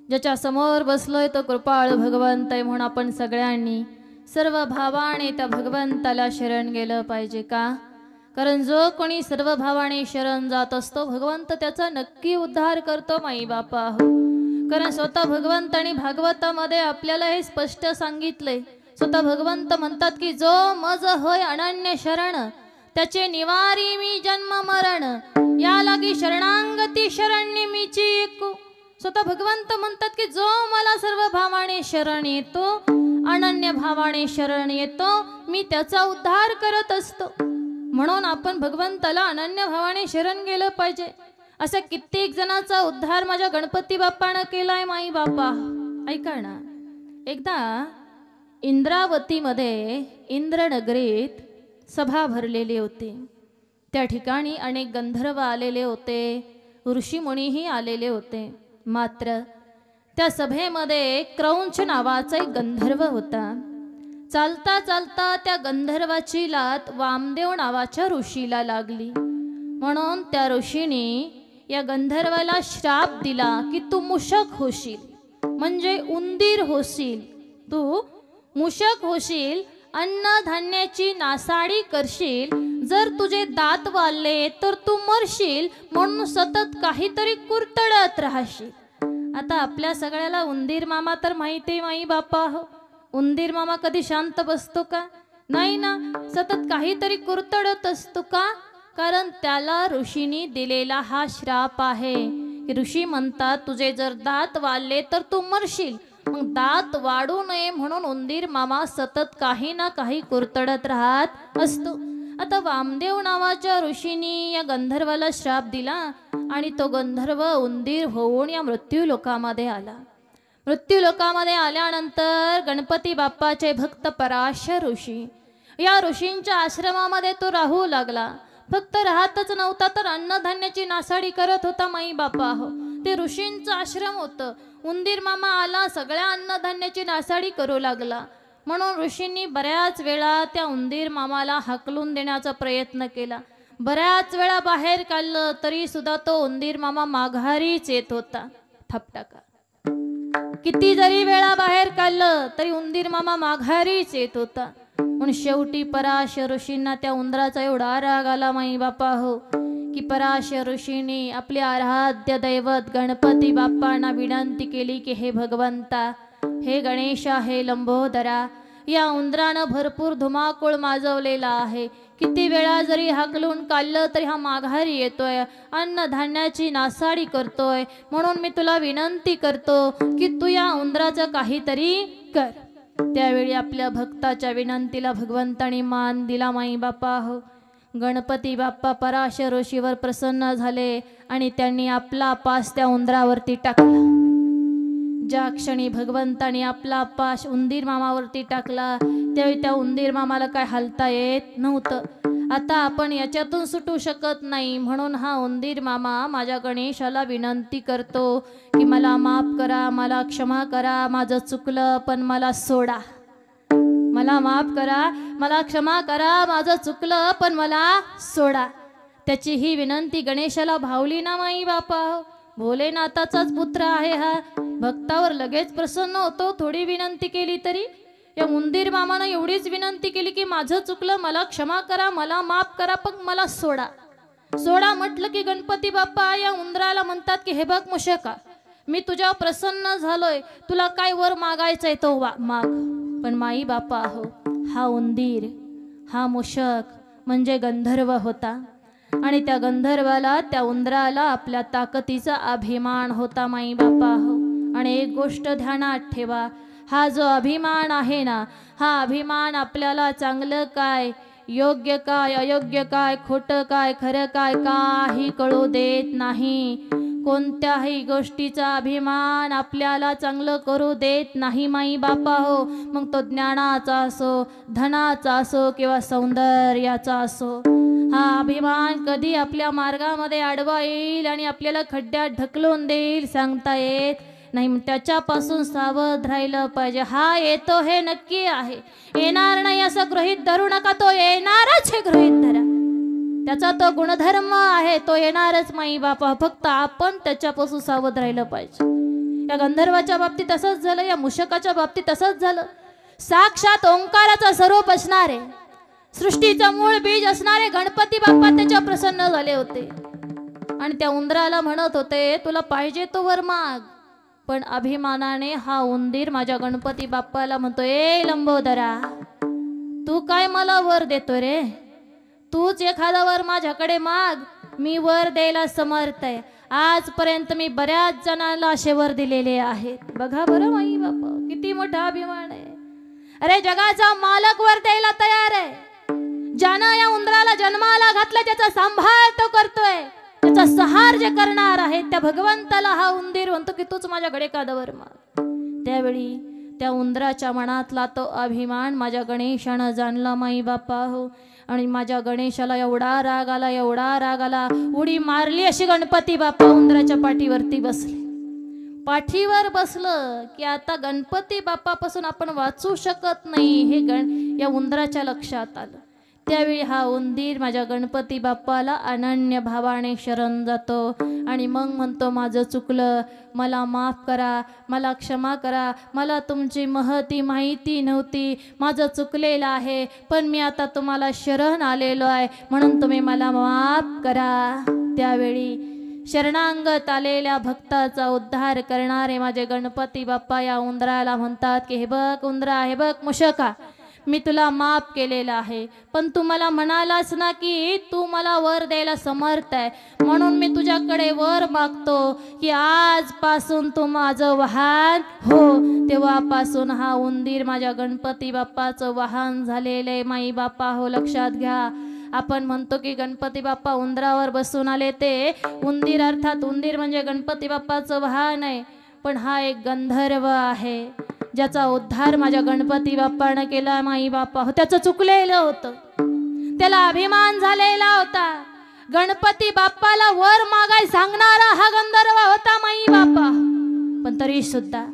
Speaker 3: ज्याच्या समोर बसलोय तो कृपाळ भगवंत आहे म्हणून आपण सगळ्यांनी सर्व भावाने त्या भगवंताला शरण गेलं पाहिजे का? कारण जो कोणी सर्व भावाने शरण जात असतो भगवंत त्याचा नक्की उद्धार करतो माई बापा हो. कारण स्वतः भगवंतानी भागवतामध्ये आपल्याला हे स्पष्ट सांगितले. स्वतः भगवंत म्हणतात की जो मज होय अनन्य शरण त्याचे निवारी मी जन्म मरण या लागी शरणांगती शरण्य मीची एकू. स्वतः भगवंत म्हणतात की जो मला सर्व भावाने शरण येतो अनन्य भावाने शरण येतो मी त्याचा उद्धार करत असतो. म्हणून आपण भगवंताला अनन्य भावाने शरण गेलं पाहिजे. अशा कित्येक जणांचा उद्धार माझ्या गणपती बाप्पानं केलाय माई बापा. ऐका ना, एकदा इंद्रावतीमध्ये इंद्रनगरीत सभा भरलेली होती. त्या ठिकाणी अनेक गंधर्व आलेले होते, ऋषीमुनीही आलेले होते. मात्र त्या सभेमध्ये क्रौंच नावाचा एक गंधर्व होता. चालता चालता त्या गंधर्वाची लात वामदेव नावाच्या ऋषीला लागली. म्हणून त्या ऋषीने या गंधर्वाला श्राप दिला की तू मुशक होशील, म्हणजे उंदीर होशील, तू मुशक होशील, अन्न धान्याची नासाडी करशील, जर तुझे दात वाढले तर तू मरशील, म्हणून सतत काहीतरी कुरतडत राहशील. आता आपल्या सगळ्याला उंदीर मामा तर माहिती माई बापा हो. उंदीर मामा कधी शांत बसतो का? नाही ना, सतत काहीतरी कुरतडत असतो का? कारण त्याला ऋषींनी दिलेला हा श्राप आहे. ऋषी म्हणतात तुझे जर दात वाढले तर तू मरशील, मग दात वाढू नये म्हणून उंदीर मामा सतत काही ना काही कुरतडत राहत असतो. आता वामदेव नावाच्या ऋषींनी या गंधर्वाला श्राप दिला आणि तो गंधर्व उंदीर होऊन या मृत्यू लोकामध्ये आला. मृत्यू लोकामध्ये आल्यानंतर गणपती बाप्पाचे भक्त पराशर ऋषी या ऋषींच्या आश्रमामध्ये तो राहू लागला. फक्त राहतच नव्हता तर अन्नधान्याची नासाडी करत होता माई बापा हो. ते ऋषींचं आश्रम होतं. उंदीर मामा आला, सगळ्या अन्नधान्याची नासाडी करू लागला. म्हणून ऋषींनी बऱ्याच वेळा त्या उंदीर मामाला हाकलून देण्याचा प्रयत्न केला. बऱ्याच वेळा बाहेर काढलं तरी सुद्धा तो उंदीर मामा माघारीच येत होता. ठपटाका. किती जरी वेळा बाहेर काढलं तरी उंदीर मामा माघारीच येत होता. पण शेवटी पराशर ऋषींना त्या उंदराचा एवढा राग आला माई बापा हो की पराशर ऋषींनी आपले आराध्य दैवत गणपती बाप्पांना विनंती केली की हे भगवंता, हे गणेशा, हे लंबोदरा, या उंदरानं भरपूर धुमाकूळ माजवलेला आहे. किती वेळा जरी हाकलून काढलं तरी हा माघारी येतोय, अन्नधान्याची नासाडी करतोय. म्हणून मी तुला विनंती करतो की तू या उंदराचं काहीतरी कर. त्यावेळी आपल्या भक्ताच्या विनंतीला भगवंतानी मान दिला माई बापा हो. गणपती बाप्पा पराशर ऋषीवर प्रसन्न झाले आणि त्यांनी आपला पास त्या उंदरावरती टाकला. ज्या क्षणी भगवंतानी आपला पाश उंदीर मामावरती टाकला त्यावेळी त्या उंदीर मामाला काय हलता येत नव्हतं. आता आपण याच्यातून सुटू शकत नाही, म्हणून हा उंदीर मामा माझ्या गणेशाला विनंती करतो की मला माफ करा, मला क्षमा करा, माझं चुकलं पण मला सोडा. मला माफ करा, मला क्षमा करा, माझं चुकलं पण मला सोडा. त्याची ही विनंती गणेशाला भावली ना माई बापा. भोलेनाथाचाच पुत्र आहे हा, भक्तावर लगेच प्रसन्न होतो. थोडी विनंती केली तरी या उंदीर मामानं एवढीच विनंती केली की माझं चुकलं, मला क्षमा करा, मला माफ करा, पण मला सोडा. सोडा म्हटलं की गणपती बाप्पा या उंदराला म्हणतात की हे बघ मुशका, मी तुझ्यावर प्रसन्न झालोय, तुला काय वर मागायचंय तो माग. पण माई बापा हो, हा उंदीर, हा मुशक म्हणजे गंधर्व होता आणि त्या गंधर्वाला, त्या उंदराला आपल्या ताकदीचा अभिमान होता माई बापा हो. आणि एक गोष्ट ध्यानात ठेवा, हा जो अभिमान आहे ना, हा अभिमान आपल्याला चांगलं काय, योग्य काय, अयोग्य काय, खोटं काय, खरं काय, काही कळू देत नाही. कोणत्याही गोष्टीचा अभिमान आपल्याला चांगलं करू देत नाही माई बापा हो. मग तो ज्ञानाचा असो, धनाचा असो किंवा सौंदर्याचा असो. हा अभिमान कधी आपल्या मार्गामध्ये आडवा येईल आणि आपल्याला खड्ड्यात ढकलून देईल सांगता येत नाही. त्याच्यापासून सावध राहिलं पाहिजे. हा येतो हे नक्की आहे, येणार नाही असं गृहीत धरू नका, तो येणारच हे गृहीत धरा. त्याचा तो गुणधर्म आहे, तो येणारच माई बापा. फक्त आपण त्याच्यापासून सावध राहिलं पाहिजे. या गंधर्वाच्या बाबतीत तसंच झालं, या मूषकाच्या बाबतीत तसंच झालं. साक्षात ओंकाराचा स्वरूप असणारे, सृष्टीचं मूळ बीज असणारे गणपती बाप्पा त्याच्या प्रसन्न झाले होते आणि त्या उंदराला म्हणत होते, तुला पाहिजे तो वर माग. पण अभिमानाने हा उंदीर माझ्या गणपती बाप्पाला म्हणतो, ए लंबोदरा, तू काय मला वर देतो रे? तूच एखादा वर माझ्याकडे माग, मी वर द्यायला समर्थ आहे. आजपर्यंत मी बऱ्याच जणांना असे वर दिलेले आहेत. बघा बरं माई बाप्पा, किती मोठा अभिमान आहे. अरे जगाचा मालक वर द्यायला तयार आहे. ज्यानं या उंदराला जन्माला घातलं, त्याचा सांभाळ तो करतोय, त्याचा सहार जे करणार आहे त्या भगवंताला हा उंदीर म्हणतो की तूच माझ्याकडे एखादा वर माग. त्यावेळी त्या उंदराच्या मनातला तो अभिमान माझ्या गणेशानं जाणला माई बाप्पा हो. आणि माझ्या गणेशाला एवढा राग आला, एवढा राग आला, उडी मारली अशी गणपती बाप्पा उंदराच्या पाठीवरती बसले. पाठीवर बसलं की आता गणपती बाप्पापासून आपण वाचू शकत नाही हे या उंदराच्या लक्षात आलं. त्यावेळी हा उंदीर माझ्या गणपती बाप्पाला अनन्य भावाने शरण जातो आणि मग म्हणतो, माझं चुकलं, मला माफ करा, मला क्षमा करा, मला तुमची महती माहिती नव्हती, माझं चुकलेलं आहे, पण मी आता तुम्हाला शरण आलेलो आहे, म्हणून तुम्ही मला माफ करा. त्यावेळी शरणांगत आलेल्या भक्ताचा उद्धार करणारे माझे गणपती बाप्पा या उंदराला म्हणतात की हे बघ उंदरा, हे बघ मूषका, मी तुला माफ केलेलं आहे, पण तू मला म्हणालास ना की तू मला वर द्यायला समर्थ आहे, म्हणून मी तुझ्याकडे वर मागतो की आजपासून तू माझं वाहन हो. तेव्हापासून हा उंदीर माझ्या गणपती बाप्पाचं वाहन झालेले माई बाप्पा हो. लक्षात घ्या, आपण म्हणतो की गणपती बाप्पा उंदरावर बसून आले, ते उंदीर अर्थात उंदीर म्हणजे गणपती बाप्पाचं वाहन आहे, पण हा एक गंधर्व आहे ज्याचा उद्धार माझ्या गणपती बाप्पानं केला माई बाप्पा हो. त्याचं चुकलेलं होतं, त्याला अभिमान झालेला होता. गणपती बाप्पाला वर मागाय सांगणारा हा गंधर्व होता माई बाप्पा. पण तरी सुद्धा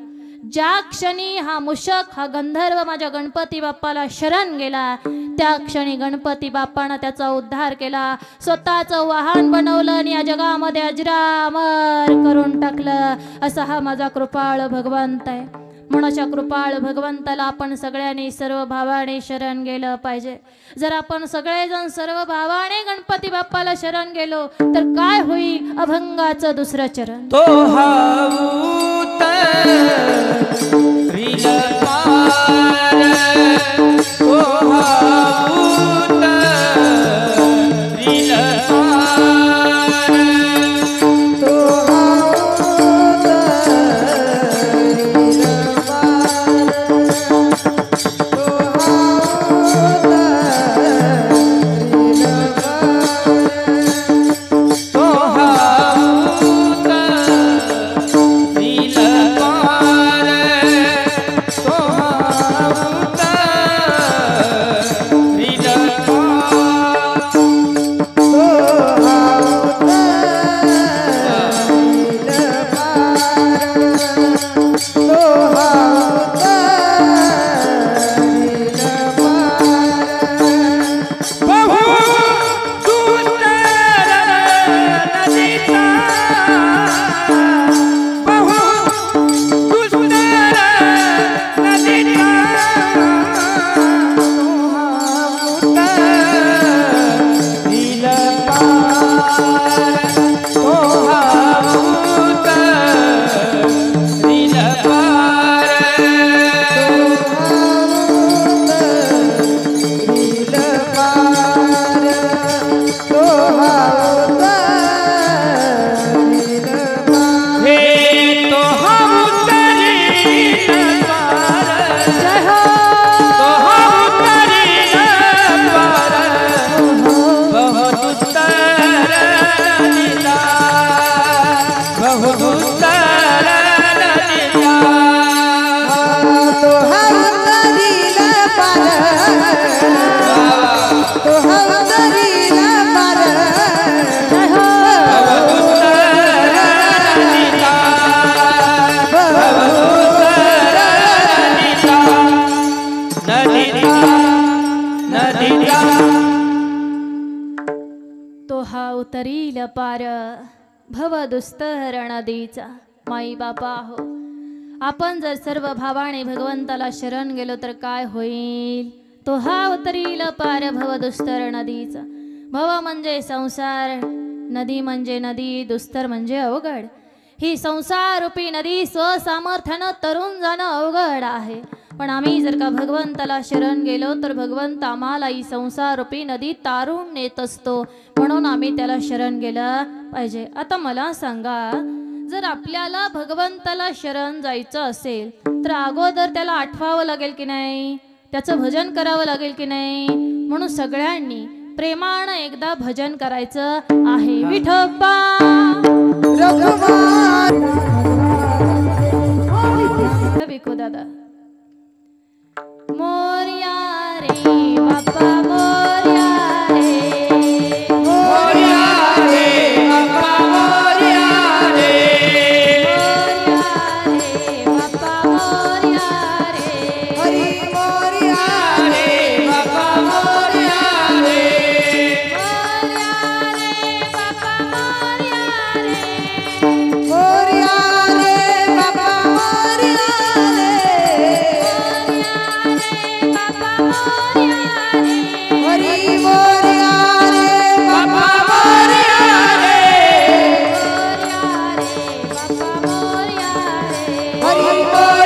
Speaker 3: ज्या क्षणी हा मूषक, हा गंधर्व माझ्या गणपती बाप्पाला शरण गेला, त्या क्षणी गणपती बाप्पानं त्याचा उद्धार केला, स्वतःचं वाहन बनवलं आणि या जगामध्ये अजरामर करून टाकलं. असा हा माझा कृपाळ भगवंत आहे. म्हणून अशा कृपाळ भगवंताला आपण सगळ्यांनी सर्व भावाने शरण गेलं पाहिजे. जर आपण सगळेजण सर्व भावाने गणपती बाप्पाला शरण गेलो तर काय होईल? अभंगाचं दुसरं चरण.
Speaker 1: तो हाऊत त्रिलकार, तो हाऊत त्रिलकार,
Speaker 2: तो
Speaker 1: तो
Speaker 3: उतरील पार भव दुस्तर नदीचा. माई बापा हो, आपण जर सर्व भावाने भगवंताला शरण गेलो तर काय होईल? तो हा उतरील पार भव दुस्तर नदीचा. भव म्हणजे संसार, नदी म्हणजे नदी, दुस्तर म्हणजे अवघड. ही संसार रूपी नदी स्वसामर्थ्यानं तरुण जाणं अवघड आहे. पण आम्ही जर का भगवंताला शरण गेलो तर भगवंत आम्हाला ही संसार रूपी नदी तारून नेत असतो. म्हणून आम्ही त्याला शरण गेलं पाहिजे. आता मला सांगा, जर आपल्याला भगवंताला शरण जायचं असेल तर अगोदर त्याला आठवावं लागेल की नाही? त्याचं भजन करावं लागेल की नाही? म्हणून सगळ्यांनी प्रेमानं एकदा भजन करायचं आहे. विठोबा विको दादा मोरया रे बाप्पा मोरया रे,
Speaker 1: मोरया रे बाप्पा मोरया रे,
Speaker 3: मोरया रे बाप्पा मोरया रे,
Speaker 2: हरी मोरया
Speaker 1: रे बाप्पा मोरया रे,
Speaker 3: मोरया रे बाप्पा मोरया रे,
Speaker 2: मोरया रे बाबा मोरया रे, हरी मोरया रे बाबा मोरया रे, हरी
Speaker 1: मोरया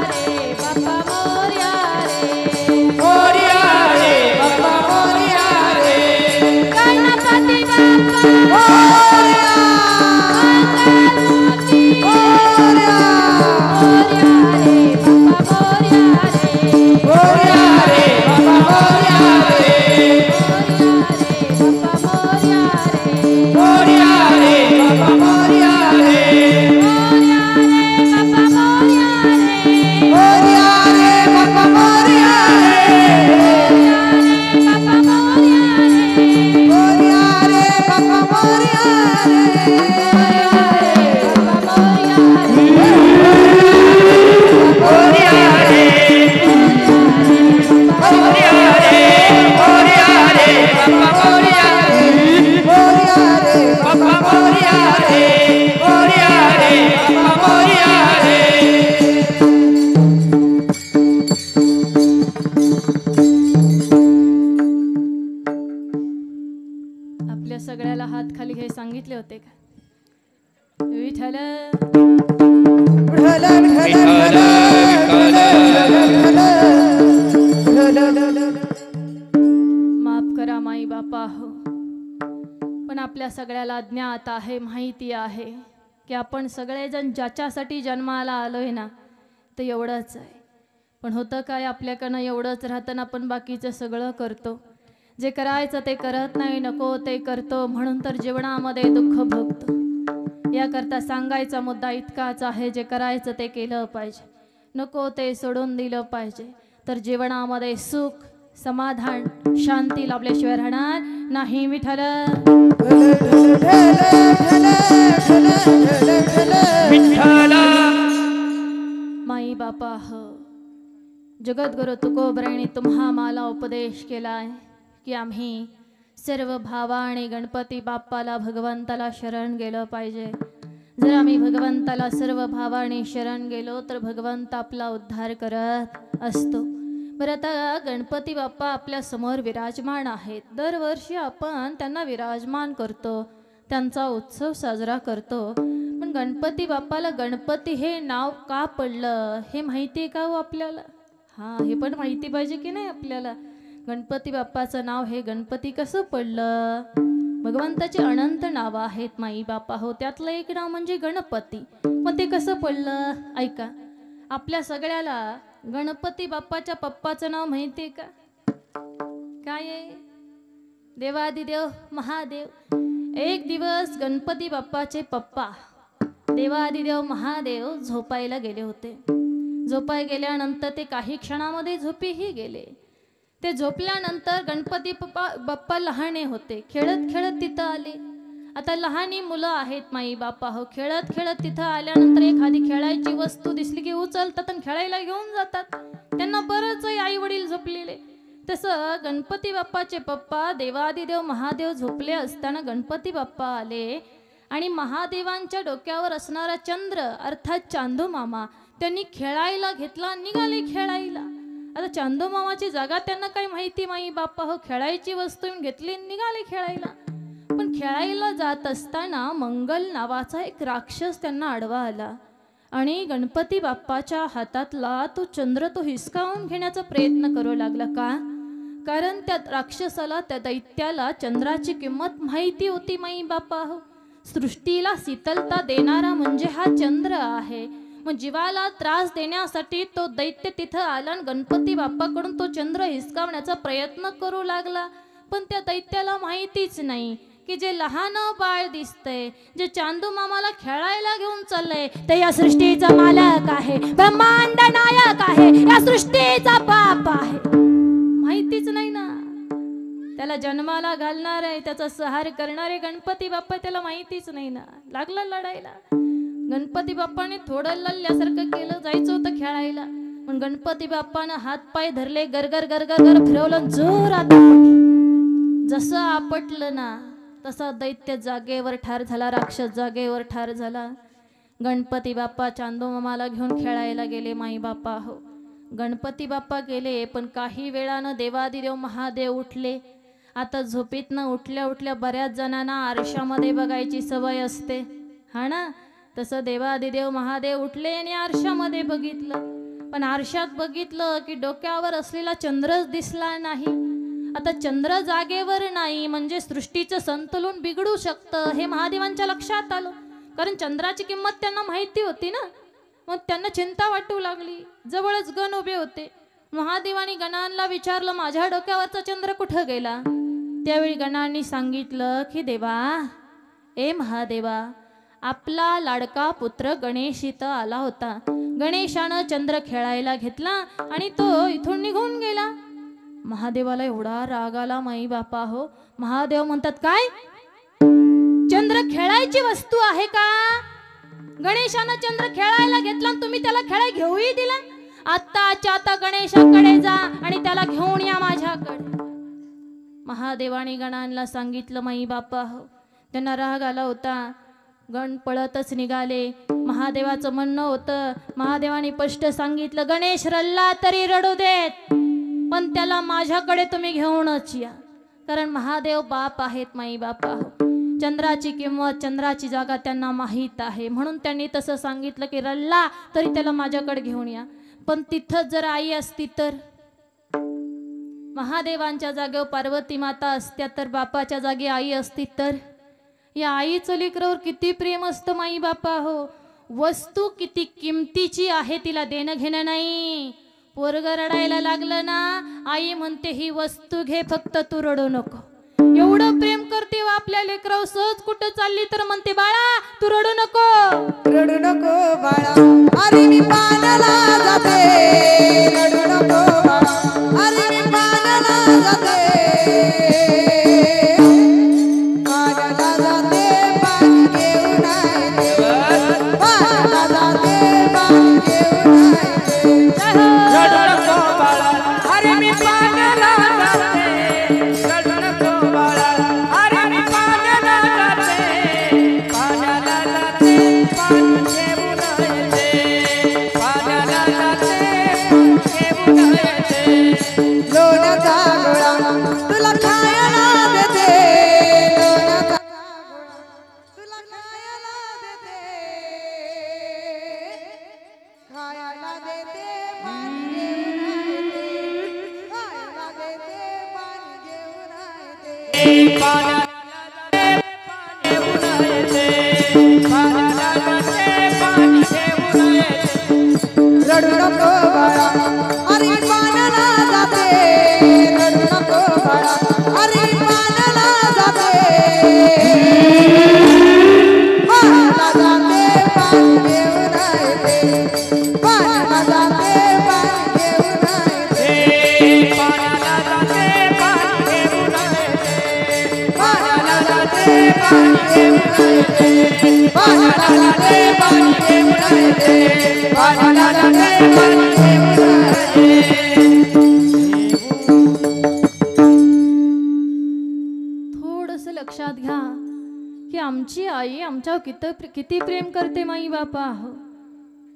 Speaker 1: रे बाप्पा मोरया रे, मोरया रे बाप्पा मोरया रे,
Speaker 3: गणपती बाप्पा
Speaker 2: मोरया
Speaker 1: मोरया रे बाप्पा मोरया रे, मोरया रे बाप्पा मोरया रे,
Speaker 2: मोरया रे बाबा मोरया मोरया रे बाबा मोरया
Speaker 1: मोरया रे, मोरया रे, मोरया रे बाप्पा मोरया रे,
Speaker 2: मोरया रे
Speaker 1: बाप्पा मोरया रे, मोरया रे बाप्पा मोरया रे,
Speaker 3: आपल्या सगळ्याला हात खाली हे सांगितले होते का? विठ्ठल
Speaker 2: विठ्ठल विठ्ठल
Speaker 3: माफ करा माई बापा हो, पण आपल्या सगळ्याला ज्ञात आहे, माहिती आहे की आपण सगळेजण ज्याच्यासाठी जन्माला आलोय ना ते एवढंच आहे. पण होतं काय, आपल्याकडनं एवढंच राहतं ना आपण बाकीचं सगळं करतो. जे करायचं ते करत नाही, नको ते करतो, म्हणून तर जीवनामध्ये दुःख भोगतो. याकरता सांगायचा मुद्दा इतकाच आहे, जे करायचं ते केलं पाहिजे, नको ते सोडून दिलं पाहिजे. तर जीवनामध्ये सुख, समाधान, शांती लाभल्याशिवाय राहणार नाही. विठ्ठल
Speaker 1: विठ्ठला
Speaker 3: माई बापा हो, जगद्गुरु तुकोबराने तुम्हा मला उपदेश केलाय की आम्ही सर्व भावाने गणपती बाप्पाला भगवंताला शरण गेलं पाहिजे. जर आम्ही भगवंताला सर्व भावाने शरण गेलो तर भगवंत आपला उद्धार करत असतो. बरं, आता गणपती बाप्पा आपल्या समोर विराजमान आहेत. दरवर्षी आपण त्यांना विराजमान करतो, त्यांचा उत्सव साजरा करतो. पण गणपती बाप्पाला गणपती हे नाव का पडलं हे माहिती आहे का हो आपल्याला? हां, हे पण माहिती पाहिजे की नाही आपल्याला? गणपती बाप्पाचं नाव हे गणपती कसं पडलं? भगवंताची अनंत नावं आहेत माई बापा हो, त्यातलं एक नाव म्हणजे गणपती. मग ते कसं पडलं? ऐका, आपल्या सगळ्याला गणपती बाप्पाच्या पप्पाचं नाव माहिती आहे का? काय आहे? देवादिदेव महादेव. एक दिवस गणपती बाप्पाचे पप्पा देवादिदेव महादेव झोपायला गेले होते. झोपाय गेल्यानंतर ते काही क्षणामध्ये झोपेही गेले. ते झोपल्यानंतर गणपती बाप्पा लहाने होते, खेळत खेळत तिथं आले. आता लहानी मुलं आहेत माई बापा हो, खेळत खेळत तिथं आल्यानंतर एखादी खेळायची वस्तू दिसली की उचलतात आणि खेळायला घेऊन जातात. त्यांना बरंच आई वडील झोपलेले. तसं गणपती बाप्पाचे पप्पा देवादिदेव महादेव झोपले असताना गणपती बाप्पा आले आणि महादेवांच्या डोक्यावर असणारा चंद्र अर्थात चांदू मामा त्यांनी खेळायला घेतला, निघाले खेळायला. आता चांदू मामाची जागा त्यांना काही माहिती माई बाप्पा हो खेळायची वस्तू घेतली, निघाले खेळायला. पण खेळायला जात असताना मंगल नावाचा एक राक्षस त्यांना आडवा आला आणि गणपती बाप्पाच्या हातातला तो चंद्र तो हिसकावून घेण्याचा प्रयत्न करू लागला. का? कारण त्या राक्षसाला, त्या दैत्याला चंद्राची किंमत माहिती होती माई बाप्पा हो. सृष्टीला शीतलता देणारा म्हणजे हा चंद्र आहे. मग जीवाला त्रास देण्यासाठी तो दैत्य तिथं आला आणि गणपती बाप्पाकडून तो चंद्र हिसकावण्याचा प्रयत्न करू लागला. पण त्या दैत्याला माहितीच नाही की जे लहान बाळ दिसतंय, जे चांदू मामाला खेळायला घेऊन चाललंय, ते या सृष्टीचा मालक आहे, ब्रह्मांड नायक आहे, या सृष्टीचा बाप आहे. माहितीच नाही ना. त्याला जन्माला घालणार आहे, त्याचा सहार करणारे गणपती बाप्पा, त्याला माहितीच नाही ना. लागला लढायला. गणपती बाप्पाने थोडं लल्ल्यासारखं केलं, जायचं होतं खेळायला, पण गणपती बाप्पानं हात पाय धरले, गरगर गरगर गर फिरवलं, जोरात जसं आपटलं ना तसा दैत्य जागेवर ठार झाला, राक्षस जागेवर ठार झाला. गणपती बाप्पा चांदू मामाला घेऊन खेळायला गेले माई बाप्पा हो. गणपती बाप्पा गेले, पण काही वेळानं देवादिदेव महादेव उठले. आता झोपेतनं उठल्या उठल्या बऱ्याच जणांना आरशामध्ये बघायची सवय असते, हा ना. तसं देवादिदेव महादेव उठले आणि आरशामध्ये बघितलं. पण आरशात बघितलं की डोक्यावर असलेला चंद्रच दिसला नाही. आता चंद्र जागेवर नाही म्हणजे सृष्टीचं संतुलन बिघडू शकतं हे महादेवांच्या लक्षात आलं. कारण चंद्राची किंमत त्यांना माहिती होती ना. मग त्यांना चिंता वाटू लागली. जवळच गण उभे होते. महादेवानी गणांना विचारलं, माझ्या डोक्यावरचा चंद्र कुठं गेला? त्यावेळी गणांनी सांगितलं की देवा, ए महादेवा, आपला लाडका पुत्र गणेश इथं आला होता. गणेशानं चंद्र खेळायला घेतला आणि तो इथून निघून गेला. महादेवाला एवढा राग आला माई बापा हो. महादेव म्हणतात, काय चंद्र खेळायची वस्तू आहे का? गणेशानं चंद्र खेळायला घेतला, तुम्ही त्याला खेळाय घेऊही दिला. आत्ताच्या आता गणेशाकडे जा आणि त्याला घेऊन या माझ्याकडे. महादेवाने गणांना सांगितलं माई बापा हो. त्यांना राग आला होता. गण पळतच निघाले. महादेवाचं म्हणणं होतं, महादेवाने स्पष्ट सांगितलं, गणेश रडला तरी रडू देत, पण त्याला माझ्याकडे तुम्ही घेऊनच या. कारण महादेव बाप आहेत माई बापा हो. चंद्राची किंमत, चंद्राची जागा त्यांना माहीत आहे. म्हणून त्यांनी तसं सांगितलं की रडला तरी त्याला माझ्याकडे घेऊन या. पण तिथं जर आई असती तर, महादेवांच्या जागेवर पार्वती माता असत्या तर, बापाच्या जागी आई असती तर, या आईचं लेकरावर किती प्रेम असतं माई बापा हो. वस्तू किती किमतीची आहे तिला देणं घेणं नाही. पोरग रडायला लागलं ना, आई म्हणते ही वस्तू घे, फक्त तू रडू नको. एवढं प्रेम करते व आपल्या लेकरावर. सहज कुठं चालली तर म्हणते, बाळा तू रडू नको,
Speaker 2: रडू नको बाळा, अरे मी पाण्याला जाते, रडू नको बाळा, अरे मी पाण्याला जाते, पाण्याला जाते, पाणी घेऊन येते, पाण्याला जाते, पाणी घेऊन येते.
Speaker 1: रडू नको बाळा, अरे मी पाण्याला जाते, रडू नको बाळा, अरे मी पाण्याला जाते, पाण्याला जाते, पाणी घेऊन येते, पाण्याला जाते, पाणी घेऊन येते.
Speaker 2: लोण्याचा गोळा तुला खायला देते, लोण्याचा गोळा तुला खायला देते, खायला देते, पाणी घेऊन येते, खायला देते, पाणी घेऊन येते.
Speaker 1: पाण्याला जाते, पाणी घेऊन येते, पाण्याला जाते, पाणी घेऊन येते.
Speaker 2: रडू नको बाळा, अरे पाण्याला जाते, रडू नको बाळा, अरे पाण्याला जाते, पाण्याला जाते, पाणी घेऊन येते, पाण्याला जाते, पाणी घेऊन येते,
Speaker 1: पाण्याला जाते, पाणी घेऊन येते,
Speaker 2: पाण्याला जाते, पाणी घेऊन येते, पाण्याला जाते, पाणी घेऊन येते, पाण्याला जाते, पाणी घेऊन येते.
Speaker 3: किती प्रेम करते माई बापा हो.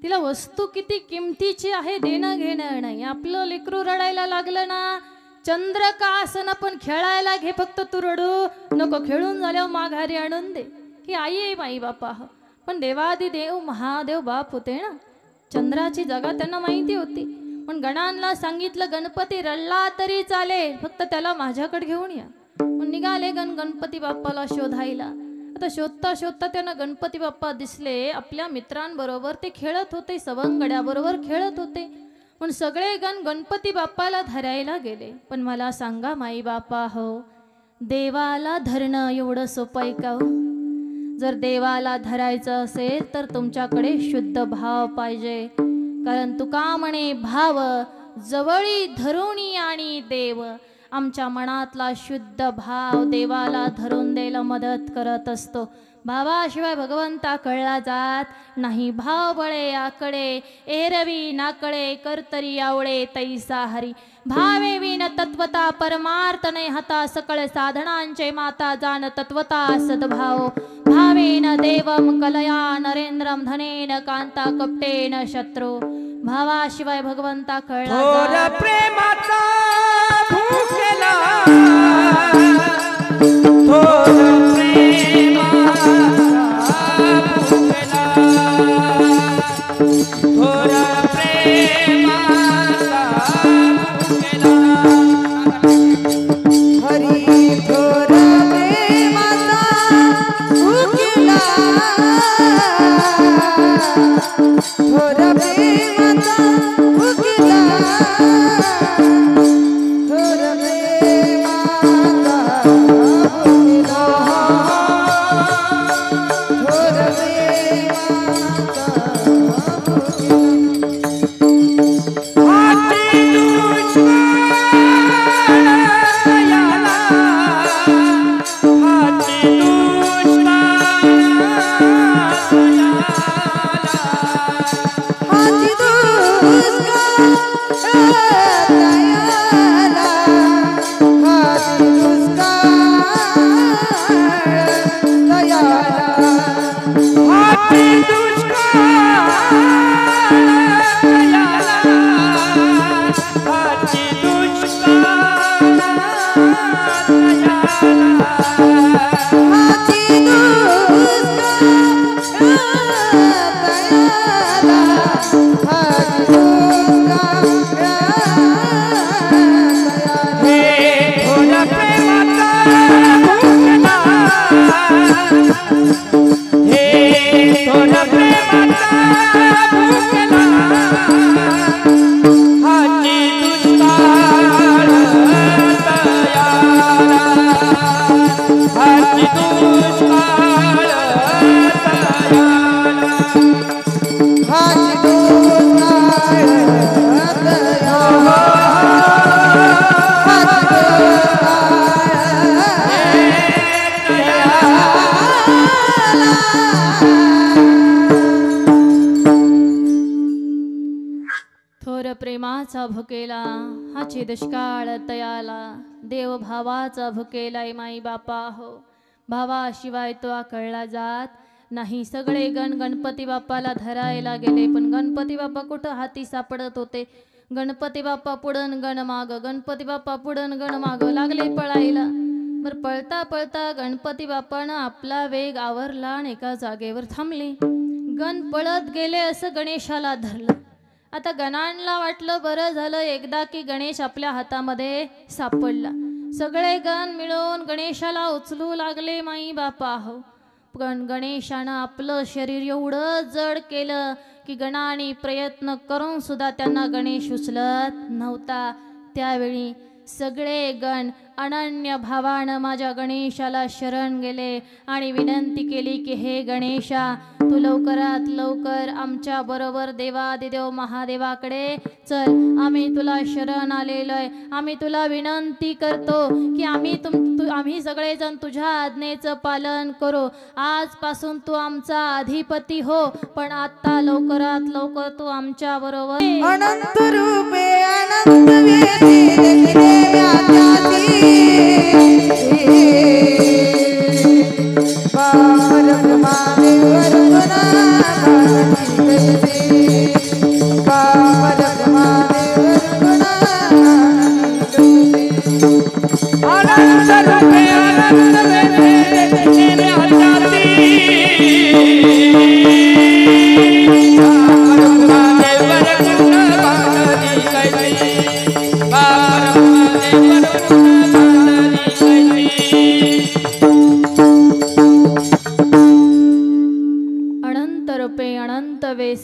Speaker 3: तिला वस्तू किती किमतीची आहे देणं घेणं नाही. आपलं लेकरू रडायला लागलं ना, चंद्र का असं पण खेळायला घे, फक्त तू रडू नको, खेळून झाल्यावर माघारी आणून दे. ही आई आहे माई बापा हो. पण देवादी देव महादेव बाप होते ना, चंद्राची जागा त्यांना माहिती होती. पण गणांना सांगितलं गणपती रडला तरी चालेल, फक्त त्याला माझ्याकडे घेऊन या. मग निघाले गणपती बाप्पाला शोधायला. आता शोधता शोधता त्यांना गणपती बाप्पा दिसले. आपल्या मित्रांबरोबर ते खेळत होते, सवंगड्याबरोबर खेळत होते. पण सगळे गणपती बाप्पाला धरायला गेले. पण मला सांगा माई बापा हो, देवाला धरणं एवढं सोपं आहे का हो? जर देवाला धरायचं असेल तर तुमच्याकडे शुद्ध भाव पाहिजे. कारण तुका म्हणे भाव जवळी धरुणी आणि देव. आमच्या मनातला शुद्ध भाव देवाला धरून द्यायला मदत करत असतो. भावाशिवाय भगवंता कळला जात नाही. भाव बळे आकडे एरवी नाकळे करतरी आवळे तैसा हरी. भावे विन तत्वता परमार्थ नाही हता सकळ साधनांचे माता जाण तत्वता सद्भाव. भावेन देवम कलया नरेंद्रम धनेन कांता कपटेन शत्रू. भावाशिवाय भगवंता कळला जात.
Speaker 1: प्रेमाचा भूकेला थोर प्रेमाचा भूकेला थोर प्रेमाचा भूकेला.
Speaker 2: हरी थोर प्रेमाचा भूकेला थोर प्रेमाचा भूकेला थोर प्रेमाचा भूकेला थोर प्रेमाचा
Speaker 3: प्रेमाचा भुकेला हाची दुष्काळ तयाला. देव भावाचा भुकेलाय माई बापा हो. भावाशिवाय तो कळला जात नाही. सगळे गणपती बाप्पाला धरायला गेले. पण गणपती बाप्पा कुठं हाती सापडत होते. गणपती बाप्पा पुढन गण माग, गणपती बाप्पा पुढन गण माग लागले पळायला. बर पळता पळता गणपती बाप्पानं आपला वेग आवरला आणि एका जागेवर थांबले. गण पळत गेले असं गणेशाला धरलं. आता गणांना वाटलं बरं झालं एकदा की गणेश आपल्या हातामध्ये सापडला. सगळे गण मिळून गणेशाला उचलू लागले माई बापा हो. पण गणेशानं आपलं शरीर एवढं जड केलं की गणाने प्रयत्न करून सुद्धा त्यांना गणेश उचलत नव्हता. त्यावेळी सगळे गण अनन्य भावानं माझ्या गणेशाला शरण गेले आणि विनंती केली की हे गणेशा, तू लवकरात लवकर आमच्या बरोबर देवादिदेव महादेवाकडे चल. आम्ही तुला शरण आलेलोय. आम्ही तुला विनंती करतो की आम्ही सगळेजण तुझ्या आज्ञेचं पालन करू. आजपासून तू आमचा अधिपती हो, पण आता लवकरात लवकर तू आमच्या बरोबर.
Speaker 2: अनंत रूपे अनंत वेदी बार महादेव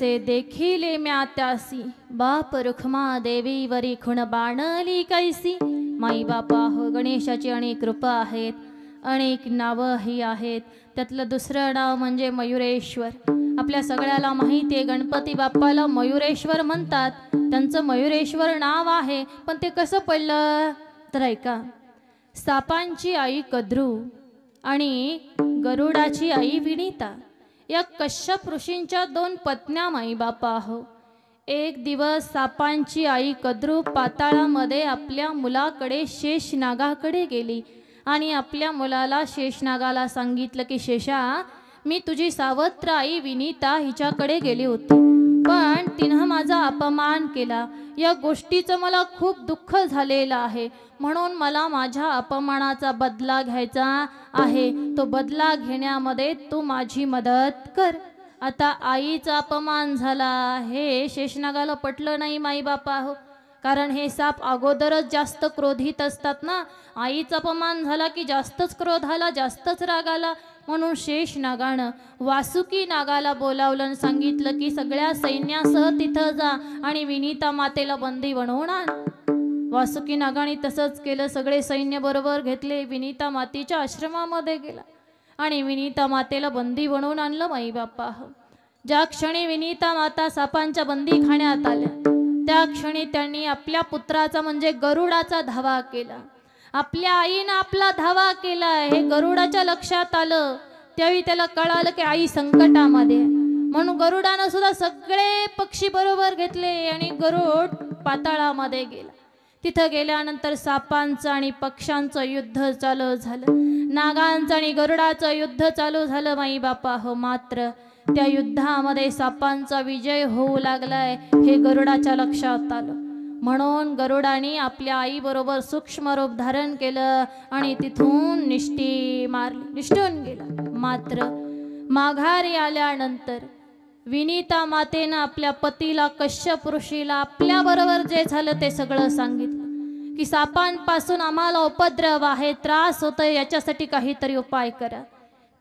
Speaker 3: कसे देखिले म्या त्यासी बाप रुखमा देवी वरी खुण बाणली कैसी। माई बापा हो, गणेशाची अनेक रूपं आहेत, अनेक नावंही आहेत। त्यातलं दुसरं नाव म्हणजे मयुरेश्वर। आपल्या सगळ्याला माहिती आहे गणपती बाप्पाला मयुरेश्वर म्हणतात। त्यांचं मयुरेश्वर नाव आहे, पण ते कसं पडलं तर ऐका। सापांची आई कद्रू आणि गरुडाची आई विनीता या कश्यप ऋषींच्या 2 पत्न्या माई बापा हो। एक दिवस सापांची आई कद्रू पाताळामध्ये आपल्या मुलाकडे शेषनागाकडे गेली आणि आपल्या मुलाला शेषनागाला सांगितलं की शेषा, मी तुझी सावत्र आई विनीता हिच्याकडे गेली होती, पण तिनं माझा अपमान केला। या गोष्टीचं मला खूप दुःख झालेलं आहे, म्हणून मला माझ्या अपमानाचा बदला घ्यायचा आहे। तो बदला घेण्यामध्ये तू माझी मदत कर। आता आईचा अपमान झाला हे शेषनागाला पटलं नाही माई बापा हो, कारण हे साप अगोदरच जास्त क्रोधित असतात ना। आईचा अपमान झाला की जास्तच क्रोध आला, जास्तच राग आला, म्हणून शेषनागानं वासुकी नागाला बोलावलं आणि सांगितलं की सगळ्या सैन्यासह तिथं जा आणि विनीता मातेला बंदी बनवून आण। वासुकी नागाने तसंच केलं, सगळे सैन्य बरोबर घेतले, विनीता मातेच्या आश्रमामध्ये गेला आणि विनीता मातेला बंदी बनवून आणलं माई बापा हो। ज्या क्षणी विनीता माता सापांच्या बंदी खाण्यात आल्या त्या क्षणी त्यांनी आपल्या पुत्राचा म्हणजे गरुडाचा धावा केला। आपल्या आईनं आपला धावा केला हे गरुडाच्या लक्षात आलं। त्यावेळी त्याला कळालं की आई संकटामध्ये, म्हणून गरुडानं सुद्धा सगळे पक्षी बरोबर घेतले आणि गरुड पाताळामध्ये गेला। तिथं गेल्यानंतर सापांचं आणि पक्ष्यांचं युद्ध चालू झालं, नागांचं आणि गरुडाचं युद्ध चालू झालं माई बापा हो। मात्र त्या युद्धामध्ये सापांचा विजय होऊ लागलाय हे गरुडाच्या लक्षात आलं, म्हणून गरुडाने आपल्या आई बरोबर सूक्ष्म रूप धारण केलं आणि तिथून निष्ठी मारली, निष्ठून गेला। मात्र माघारी आल्यानंतर विनीता मातेनं आपल्या पतीला कश्यप ऋषीला आपल्या बरोबर जे झालं ते सगळं सांगितलं की सापांपासून आम्हाला उपद्रव आहे, त्रास होतोय, याच्यासाठी काहीतरी उपाय करा।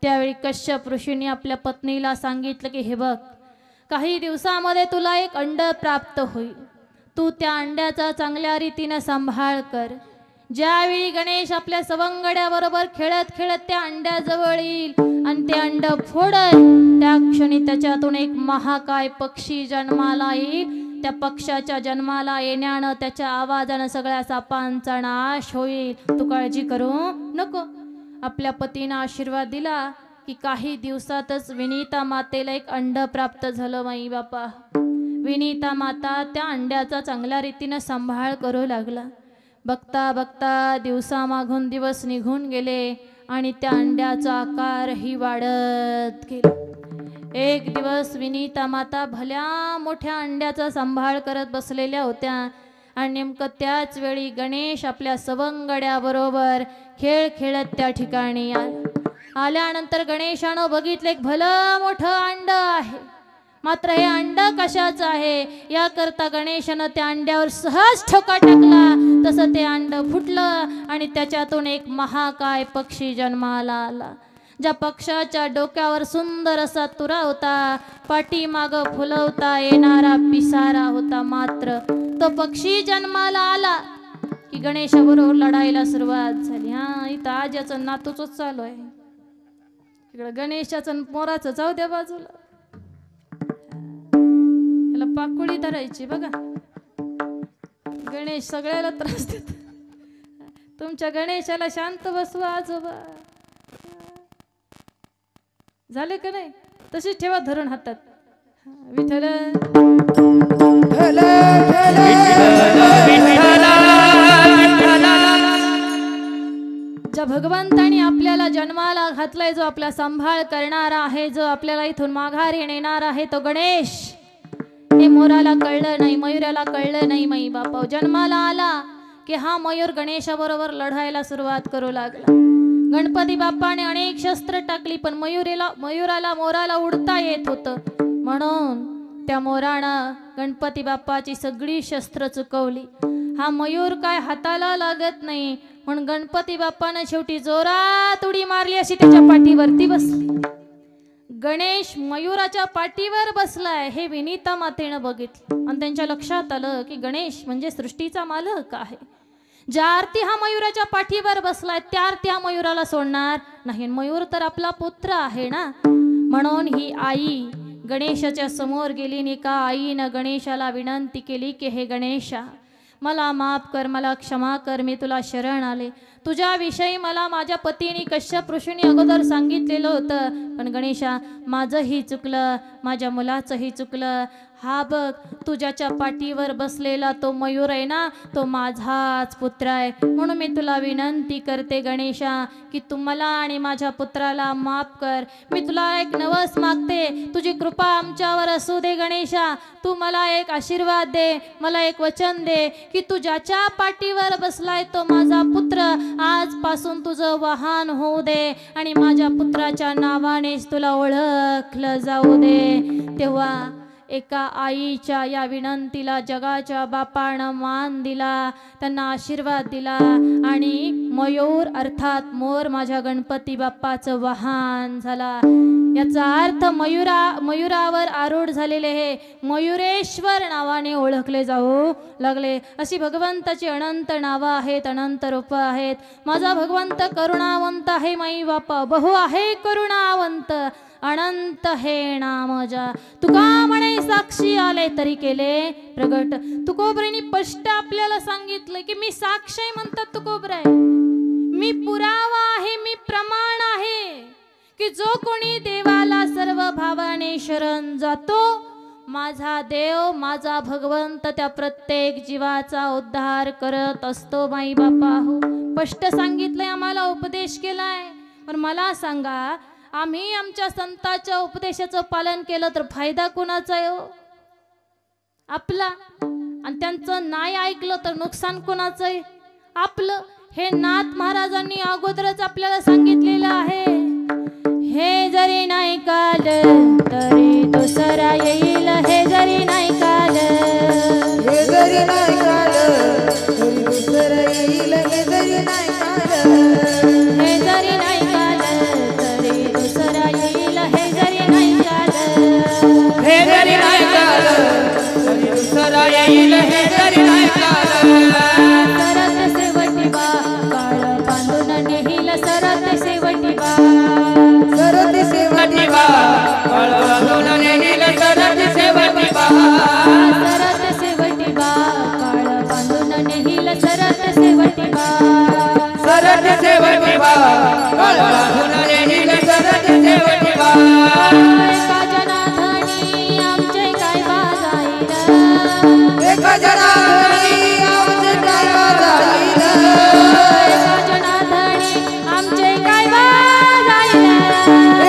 Speaker 3: त्यावेळी कश्यप ऋषींनी आपल्या पत्नीला सांगितलं की हे बघ, काही दिवसामध्ये तुला एक अंड प्राप्त होईल, तू त्या अंड्याचा चांगल्या रीतीने सांभाळ कर। ज्यावेळी गणेश आपल्या सवंगड्याबरोबर खेळत खेळत त्या अंड्याजवळ येईल आणि ते अंड फोडेल, त्या क्षणी त्याच्यातून एक महाकाय पक्षी जन्माला येईल। त्या पक्षाच्या जन्माला येण्यानं त्याच्या आवाजानं सगळ्या सापांचा नाश होईल, तू काळजी करू नको। आपल्या पतीनं आशीर्वाद दिला की काही दिवसातच विनीता मातेला एक अंड प्राप्त झालं माई बापा। विनीता माता त्या अंड्याचा चांगल्या रीतीनं सांभाळ करू लागला। बघता बघता दिवसामागून दिवस निघून गेले आणि त्या अंड्याचा आकारही वाढत गेला। एक दिवस विनीता माता भल्या मोठ्या अंड्याचा सांभाळ करत बसलेल्या होत्या आणि नेमकं त्याच वेळी गणेश आपल्या सवंगड्याबरोबर खेळ खेळत त्या ठिकाणी आल्यानंतर गणेशानं बघितलं एक भलं मोठं अंड आहे, मात्र हे अंड कशाचं आहे याकरता गणेशानं त्या अंड्यावर सहज ठोका टाकला, तसं ते अंड फुटलं आणि त्याच्यातून एक महाकाय पक्षी जन्माला आला। ज्या पक्षाच्या डोक्यावर सुंदर असा तुरा होता, पाठीमाग फुलवता येणारा पिसारा होता, मात्र तो पक्षी जन्माला आला की गणेशाबरोबर लढायला सुरुवात झाली। हा, इथं आज याचं नातूच चालू आहे, इकडे गणेशाचं मोराचं जाऊ द्या बाजूला, याला पाकुळी धरायची बघा। गणेश सगळ्याला त्रास देत, तुमच्या गणेशाला शांत बसवा आजोबा, झाले का नाही? तशीच ठेवा धरून हातात। विठ्ठल ज्या भगवंतानी आपल्याला जन्माला घातलाय, जो आपला सांभाळ करणारा आहे, जो आपल्याला इथून माघारी नेणार आहे, तो गणेश। हे मोराला कळलं नाही, मयुराला कळलं नाही माई बापा। जन्माला आला की हा मयूर गणेशाबरोबर लढायला सुरुवात करू लागला। गणपती बाप्पाने अनेक शस्त्र टाकली, पण मोराला उडता येत होतं, म्हणून त्या मोरानं गणपती बाप्पाची सगळी शस्त्र चुकवली। हा मयूर काय हाताला लागत नाही, म्हणून गणपती बाप्पानं शेवटी जोरात उडी मारली, अशी त्याच्या पाठीवरती बसली। गणेश मयूराच्या पाठीवर बसलाय हे विनीता मातेनं बघितलं आणि त्यांच्या लक्षात आलं की गणेश म्हणजे सृष्टीचा मालक आहे. ज्या आरती हा मयूराच्या पाठीवर बसलाय त्या आरती हा मयूराला सोडणार नाही. मयूर तर आपला पुत्र आहे ना. म्हणून ही आई गणेशाच्या समोर गेली आणि का आईनं गणेशाला विनंती केली की हे गणेशा मला माफ कर, मला क्षमा कर, मी तुला शरण आले. तुझ्याविषयी मला माझ्या पतीने कश्यप ऋषीने अगोदर सांगितलेलं होतं, पण गणेशा माझंही चुकलं, माझ्या मुलाचंही चुकलं. हा बघ तुझ्याच्या पाठीवर बसलेला तो मयूर आहे ना, तो माझाच पुत्र आहे. म्हणून मी तुला विनंती करते गणेशा की तू मला आणि माझ्या पुत्राला माफ कर. मी तुला एक नवस मागते, तुझी कृपा आमच्यावर असू दे गणेशा. तू मला एक आशीर्वाद दे, मला एक वचन दे की तू ज्याच्या पाठीवर बसलाय तो माझा पुत्र, आजपासून तुझं वाहन होऊ दे आणि माझ्या पुत्राच्या नावानेच तुला ओळखलं जाऊ दे. तेव्हा एका आईच्या या विनंतीला जगाच्या बापानं मान दिला, त्यांना आशीर्वाद दिला आणि मयूर अर्थात मोर माझ्या गणपती बाप्पाचं वाहन झाला. याचा अर्थ मयूरावर आरूढ झालेले हे मयुरेश्वर नावाने ओळखले जाऊ लागले. अशी भगवंताची अनंत नावं आहेत, अनंत रूपं आहेत. माझा भगवंत करुणावंत आहे, माई बापा बहु आहे करुणावंत, अनंत हे नाम जा. तुका म्हणे साक्षी आले तरी केले प्रगट. तुकोबरेने स्पष्ट आपल्याला सांगितलं की मी साक्ष आहे म्हणतात तुकोबराय, मी पुरावा आहे, मी प्रमाण आहे की जो कोणी देवाला सर्व भावाने शरण जातो, माझा देव माझा भगवंत त्या प्रत्येक जीवाचा उद्धार करत असतो. माई बापा हो स्पष्ट सांगितलंय, आम्हाला उपदेश केलाय. पण मला सांगा, आम्ही आमच्या संतांच्या उपदेशाचं पालन केलं तर फायदा कोणाचा आहे? आपला. आणि त्यांचं नाही ऐकलं तर नुकसान कोणाचं आहे? आपलं. हे नाथ महाराजांनी अगोदरच आपल्याला सांगितलेलं आहे, हे जरी नाही काल तरी दुसरा येईल. हे जरी नाही काल,
Speaker 2: हे जरी नाही काल तरी दुसरा येईल. हे जरी नाही काल,
Speaker 3: हे जरी नाही काल तरी दुसरा येईल. हे जरी नाही काल,
Speaker 1: हे जरी नाही काल तरी दुसरा येईल. हे जरी नाही काल.
Speaker 3: सरत शेवटी बा काळ बांधून नेईल. सरत शेवटी बा,
Speaker 2: सरत शेवटी
Speaker 1: बा काळ बांधून नेईल. सरत शेवटी बा,
Speaker 3: सरत शेवटी बा काळ बांधून नेईल. सरत शेवटी बा,
Speaker 1: सरत शेवटी बा काळ बांधून नेईल. सरत शेवटी बा.
Speaker 3: एका जनार्दनी आमचे काय बा जाईल.
Speaker 2: एका जनार्दनी आमचे काय जाईल.
Speaker 3: एका जनार्दनी आमचे काय बा जाईल.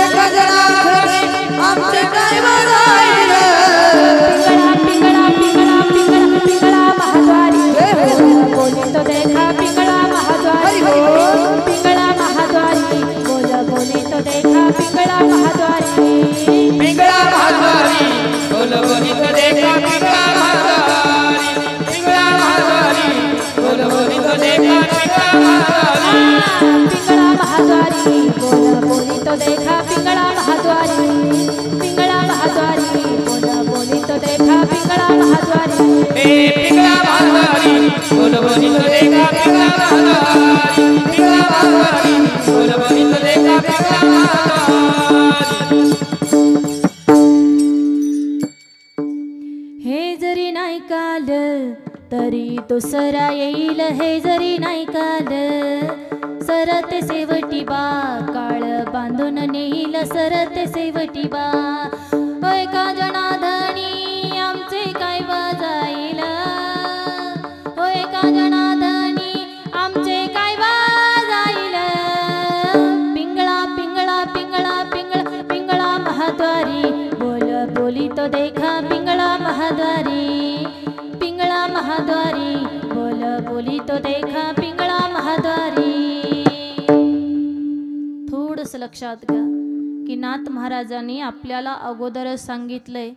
Speaker 2: एका जनार्दनी आमचे काय जाईल.
Speaker 3: पिंगळा पिंगळा पिंगळा पिंगळा पिंगळा महाद्वारी बोली तो देखा. पिंगळा महाद्वारी पिंगळा महाद्वारी बोली तो देखा. पिंगळा महाद्वारी,
Speaker 1: पिंगळा महाद्वारी बोल बोली तो देखा. पिंगळा महाद्वारी, पिंगळा महाद्वारी बोल बोली तो देखा. पिंगळा महाद्वारी,
Speaker 3: पिंगळा महाद्वारी बोली तो देखा. पिंगळा महाद्वारी, पिंगळा महाद्वारी बोली तो देखा. पिंगळा महाद्वारी,
Speaker 1: ए पिंगळा महाद्वारी बोल बोली तो देखा. पिंगळा महाद्वारी, पिंगळा महाद्वारी बोल बोली तो देखा. पिंगळा महाद्वारी.
Speaker 3: हे जरी नाही काल तरी दुसरा येईल. हे जरी नाही काल, सरत शेवटी बा काळ बांधून नेईल. सरत शेवटी बा, एका जनार्दनी आमचे काय बा जाईल. एका जनार्दनी आमचे काय बा जाईल. पिंगळा पिंगळा पिंगळा पिंगळा पिंगळा महाद्वारी बोली तो देखा. पिंगळा महाद्वारी, पिंगळा महाद्वारी बोली तो देखा. पिंगळा महाद्वारी. थोडंसं लक्षात घ्या की नाथ महाराजांनी आपल्याला अगोदरच सांगितलंय,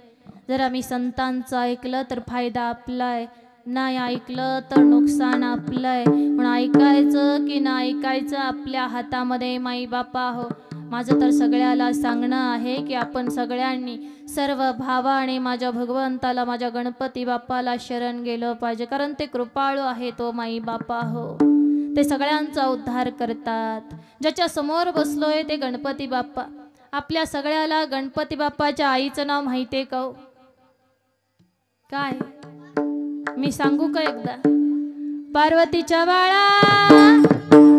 Speaker 3: जर आम्ही संतांचं ऐकलं तर फायदा आपलाय, नाही ऐकलं तर नुकसान आपलंय. पण ऐकायचं की नाही ऐकायचं आपल्या हातामध्ये. माई बापा हो माझं तर सगळ्याला सांगणं आहे की आपण सगळ्यांनी सर्व भावाने माझ्या भगवंताला, माझ्या गणपती बाप्पाला शरण गेलं पाहिजे, कारण ते कृपाळू आहे तो माई बापा हो. ते सगळ्यांचा उद्धार करतात. ज्याच्या समोर बसलोय ते गणपती बाप्पा. आपल्या सगळ्याला गणपती बाप्पाच्या आईचं नाव माहितीये का हो? काय मी सांगू का एकदा? पार्वतीच्या बाळा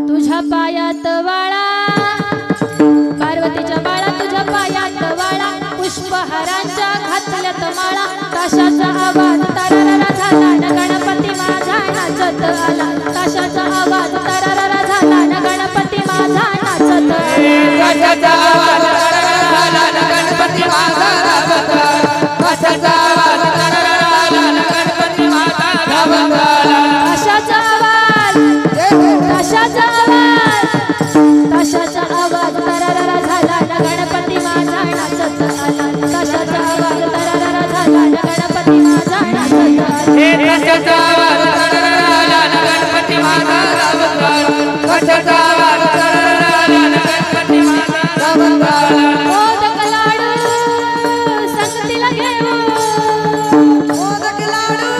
Speaker 3: तुझ्या पायात वाळा, पार्वतीच्या बाळा तुझ्या पायात वाळा, पुष्पहारांच्या घातल्यात माळा, ताशाचा आवाज तरररा झाला न गणपती माझा नाचत आला, ताशाचा आवाज तरररा झाला न गणपती माझा नाचत आला,
Speaker 1: ताशाचा आवाज तरररा झाला न गणपती माझा नाचत आला, ताशाचा आवाज तरररा झाला न गणपती माझा नाचत आला,
Speaker 3: ताशाचा आवाज, ताशाचा आवाज, ताशाचा आवाज तरररा झाला न गणपती माझा नाचत आला, ताशाचा आवाज तरररा झाला न गणपती माझा नाचत आला,
Speaker 1: ताशाचा आवाज तरररा झाला न गणपती माझा नाचत आला, ताशाचा आवाज तरररा झाला न गणपती माझा नाचत आला.
Speaker 3: मोदक लाडू संगतीला घेऊ,
Speaker 2: मोदक लाडू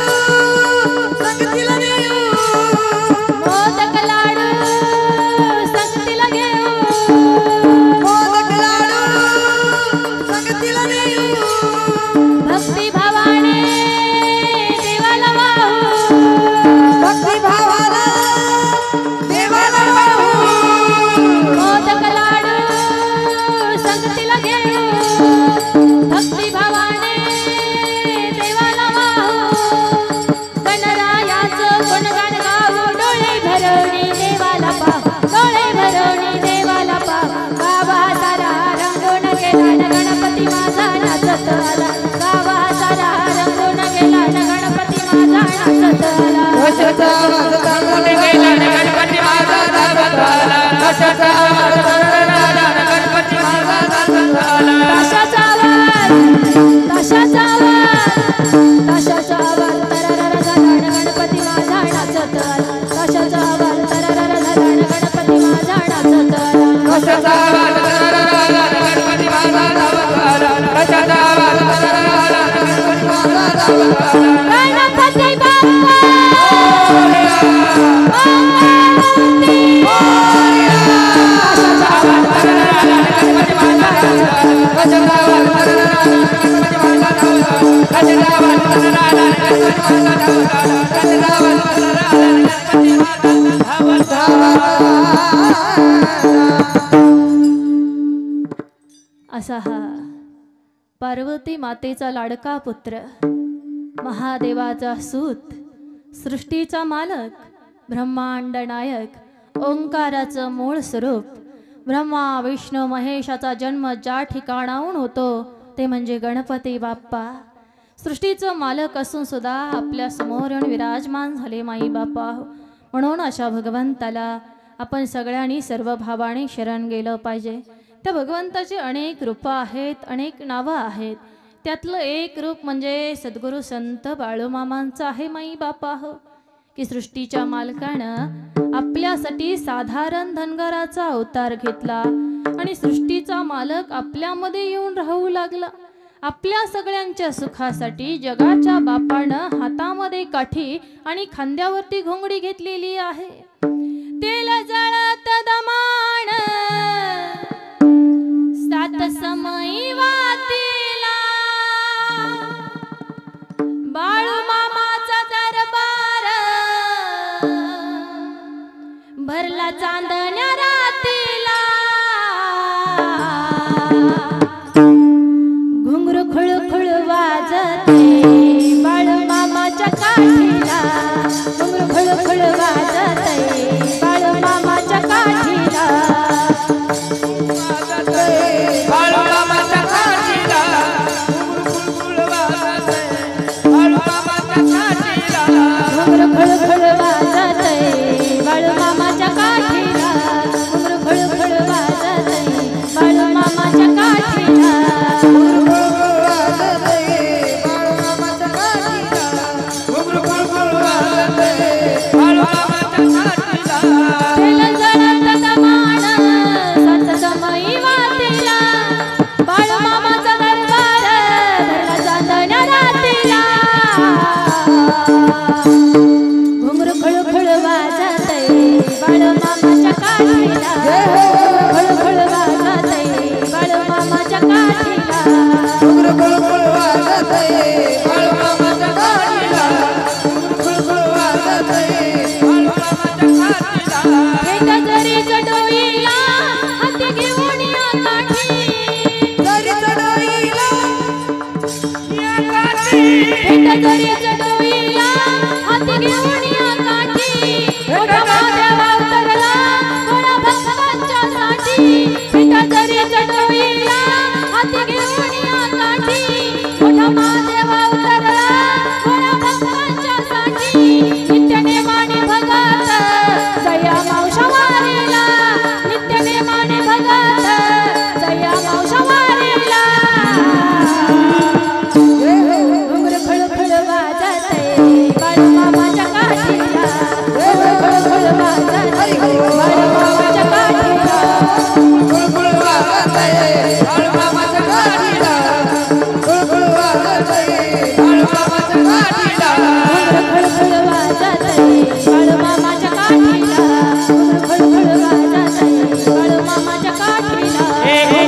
Speaker 2: संगतीला नेऊ,
Speaker 3: मोदक लाडू संगतीला घेऊ,
Speaker 2: मोदक लाडू संगतीला नेऊ,
Speaker 3: भक्ती भावाने देवाला वाहू,
Speaker 2: भक्ती भावाला देवाला वाहू,
Speaker 3: मोदक लाडू संगतीला घेऊ, भक्ती भावाने देवाला वाहू, गणरायाचं गुणगान गाऊ, डोळे भरवणी देवाला पाहू, डोळे भरवणी देवाला पाहू, गावा सारा रंगून गेला न गणपती माझा नाचत आला, गावा सारा रंगून गेला न गणपती माझा नाचत आला,
Speaker 1: ताशाचा आवाज तरररा झाला न गणपती माझा नाचत आला, ताशाचा आवाज तरररा झाला न गणपती माझा नाचत आला,
Speaker 3: ताशाचा आवाज, ताशाचा आवाज, ताशाचा आवाज तरररा झाला न गणपती माझा नाचत आला, ताशाचा आवाज तरररा झाला न गणपती माझा नाचत आला,
Speaker 1: ताशाचा आवाज तरररा झाला न गणपती माझा नाचत आला, ताशाचा आवाज तरररा झाला न गणपती माझा नाचत आला.
Speaker 3: गणपती बाप्पा असा हा पार्वती मातेचा लाडका पुत्र, महादेवाचा सूत, सृष्टीचा मालक, ब्रह्मांड नायक, ओंकाराचं मूळ स्वरूप, ब्रह्मा विष्णू महेशाचा जन्म ज्या ठिकाणाहून होतो ते म्हणजे गणपती बाप्पा. सृष्टीचं मालक असून सुद्धा आपल्या समोर येऊन विराजमान झाले माई बाप्पा. म्हणून अशा भगवंताला आपण सगळ्यांनी सर्व भावाने शरण गेलं पाहिजे. त्या भगवंताची अनेक रूपं आहेत, अनेक नावं आहेत. त्यातलं एक रूप म्हणजे सद्गुरू संत बाळूमामांचं आहे माई बापा हो, की सृष्टीच्या मालकानं आपल्यासाठी साधारण धनगराचा अवतार घेतला आणि सृष्टीचा मालक आपल्यामध्ये येऊन राहू लागला. आपल्या सगळ्यांच्या सुखासाठी जगाच्या बापानं हातामध्ये काठी आणि खांद्यावरती घोंगडी घेतलेली आहे. तेल जळत दमान सात समयी वातीला, बाळूमामाचा दरबार भरला चांदण्या रातीला. घुंगरू खुळखुळ वाजते बाळूमामाच्या काठीला, घुंगरू खुळखुळ वाजते बाळूमामाच्या काठीला. भेट जरी चटवीला हाती घेऊन या काठी मोठा महादेवा उतरला थोडा भक्तांच्या साठी भेट जरी चटवीला हाती घेऊन या काठी मोठा महादेवा उतरला थोडा भक्तांच्या साठी नित्य नेमाने भगत जया मावशा वारीला नित्य नेमाने भगत जया मावशा वारीला घुंगरू खळखळ वाजतय बाळूमामाच्या काठीला घुंगरू खळखळ वाजतय बाळूमामाच्या काठीला
Speaker 2: खुळखुळ वाजतय बाळूमामाच्या काठीला खुळखुळ वाजतय बाळूमामाच्या काठीला
Speaker 3: घुंगरू खळखळ वाजतय बाळूमामाच्या काठीला घुंगरू खळखळ वाजतय बाळूमामाच्या काठीला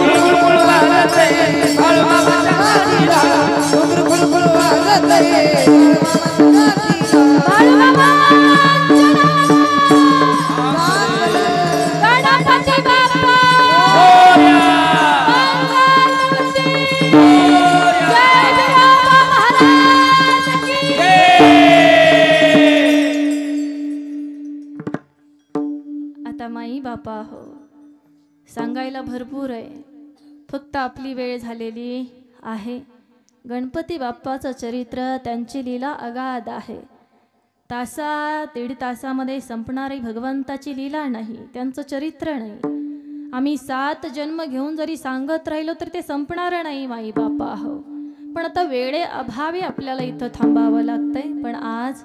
Speaker 1: गुळगुळ वाजतय बाळूमामाच्या काठीला
Speaker 2: खुळखुळ खुळखुळ वाजतय
Speaker 3: बाळूमामा गणपती बाप्पा मंगलमूर्ती जय बिरोबा महाराज की आता माई बापा हो सांगायला भरपूर आहे, फक्त आपली वेळ झालेली आहे. गणपती बाप्पाचं चरित्र त्यांची लीला अगाध आहे. दीड तासामध्ये संपणारी भगवंताची लीला नाही, त्यांचं चरित्र नाही. आम्ही 7 जन्म घेऊन जरी सांगत राहिलो तर ते संपणार नाही माई बापा हो. पण आता वेळे अभावी आपल्याला इथं थांबावं लागतंय. पण आज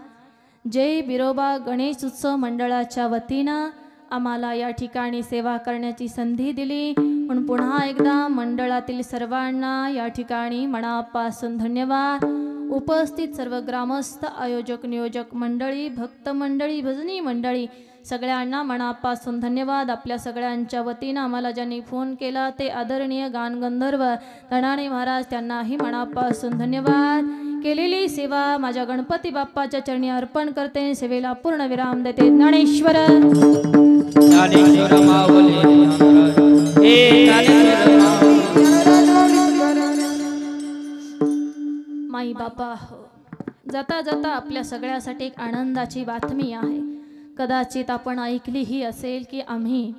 Speaker 3: जय बिरोबा गणेश उत्सव मंडळाच्या वतीनं आम्हाला या ठिकाणी सेवा करण्याची संधी दिली, पण पुन्हा एकदा मंडळातील सर्वांना या ठिकाणी मनापासून धन्यवाद. उपस्थित सर्व ग्रामस्थ, आयोजक, नियोजक मंडळी, भक्त मंडळी, भजनी मंडळी सगळ्यांना मनापासून धन्यवाद. आपल्या सगळ्यांच्या वतीनं आम्हाला ज्यांनी फोन केला ते आदरणीय गानगंधर्व तणाणे महाराज, त्यांनाही मनापासून धन्यवाद. केलेली सेवा माझ्या गणपती बाप्पाच्या चरणी अर्पण करते. सेवेला पूर्ण विराम देते. ज्ञानेश्वर
Speaker 1: ज्ञानेश्वर माऊली हे ज्ञानेश्वर
Speaker 3: माई बापा हो, जाता जाता आपल्या सगळ्यासाठी एक आनंदाची बातमी आहे. कदाचित आपण ऐकलीही असेल की आम्ही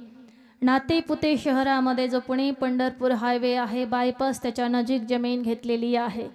Speaker 3: नातेपुते शहरामध्ये जो पुणे पंढरपूर हायवे आहे, बायपास त्याच्या नजीक जमीन घेतलेली आहे.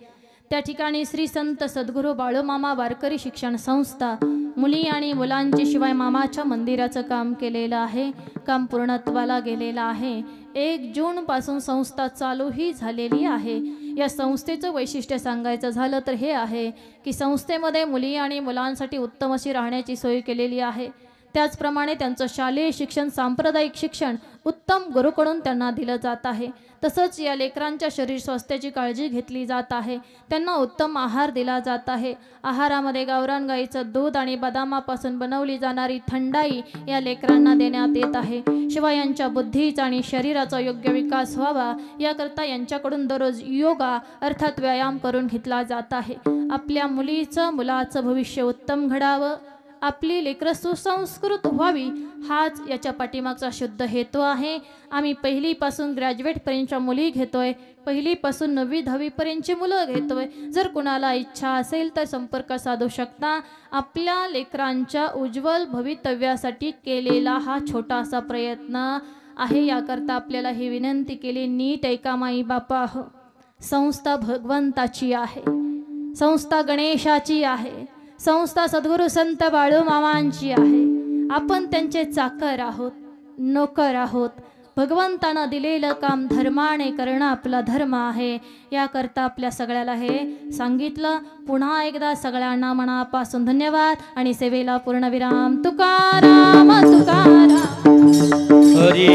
Speaker 3: त्या ठिकाणी श्री संत सद्गुरू बाळूमामा वारकरी शिक्षण संस्था मुली आणि मुलांची शिवाय मामाच्या मंदिराचं काम केलेलं आहे. काम पूर्णत्वाला गेलेलं आहे. 1 जूनपासून संस्था चालूही झालेली आहे. या संस्थेचं वैशिष्ट्य सांगायचं झालं तर हे आहे की संस्थेमध्ये मुली आणि मुलांसाठी उत्तम अशी राहण्याची सोय केलेली आहे. त्याचप्रमाणे त्यांचं शालेय शिक्षण, सांप्रदायिक शिक्षण उत्तम गुरुकडून त्यांना दिलं जात आहे. तसंच या लेकरांच्या शरीर स्वास्थ्याची काळजी घेतली जात आहे. त्यांना उत्तम आहार दिला जात आहे. आहारामध्ये गावरान गाईचं दूध आणि बदामापासून बनवली जाणारी थंडाई या लेकरांना देण्यात येत आहे. शिवाय यांच्या बुद्धीचा आणि शरीराचा योग्य विकास व्हावा याकरता यांच्याकडून दररोज योगा अर्थात व्यायाम करून घेतला जात आहे. आपल्या मुलाचं भविष्य उत्तम घडावं, आपली लेकरं सुसंस्कृत व्हावी, हाच याच्या पाठीमागचा शुद्ध हेतू आहे. आम्ही 1लीपासून ग्रॅज्युएटपर्यंतच्या मुली घेतोय, 1लीपासून 9वी 10वीपर्यंतची मुलं घेतोय. जर कुणाला इच्छा असेल तर संपर्क साधू शकता. आपल्या लेकरांच्या उज्ज्वल भवितव्यासाठी केलेला हा छोटासा प्रयत्न आहे. याकरता आपल्याला ही विनंती केली, नीट ऐका माई बापा हो. संस्था भगवंताची आहे, संस्था गणेशाची आहे, संस्था सद्गुरू संत बाळूमामांची आहे. आपण त्यांचे चाकर आहोत, नोकर आहोत. भगवंतानं दिलेलं काम धर्माने करणं आपला धर्म आहे. याकरता आपल्या सगळ्याला हे सांगितलं. पुन्हा एकदा सगळ्यांना मनापासून धन्यवाद आणि सेवेला पूर्ण विराम. तुकाराम तुकाराम
Speaker 1: हरी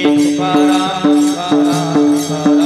Speaker 1: तुकाराम तुकाराम.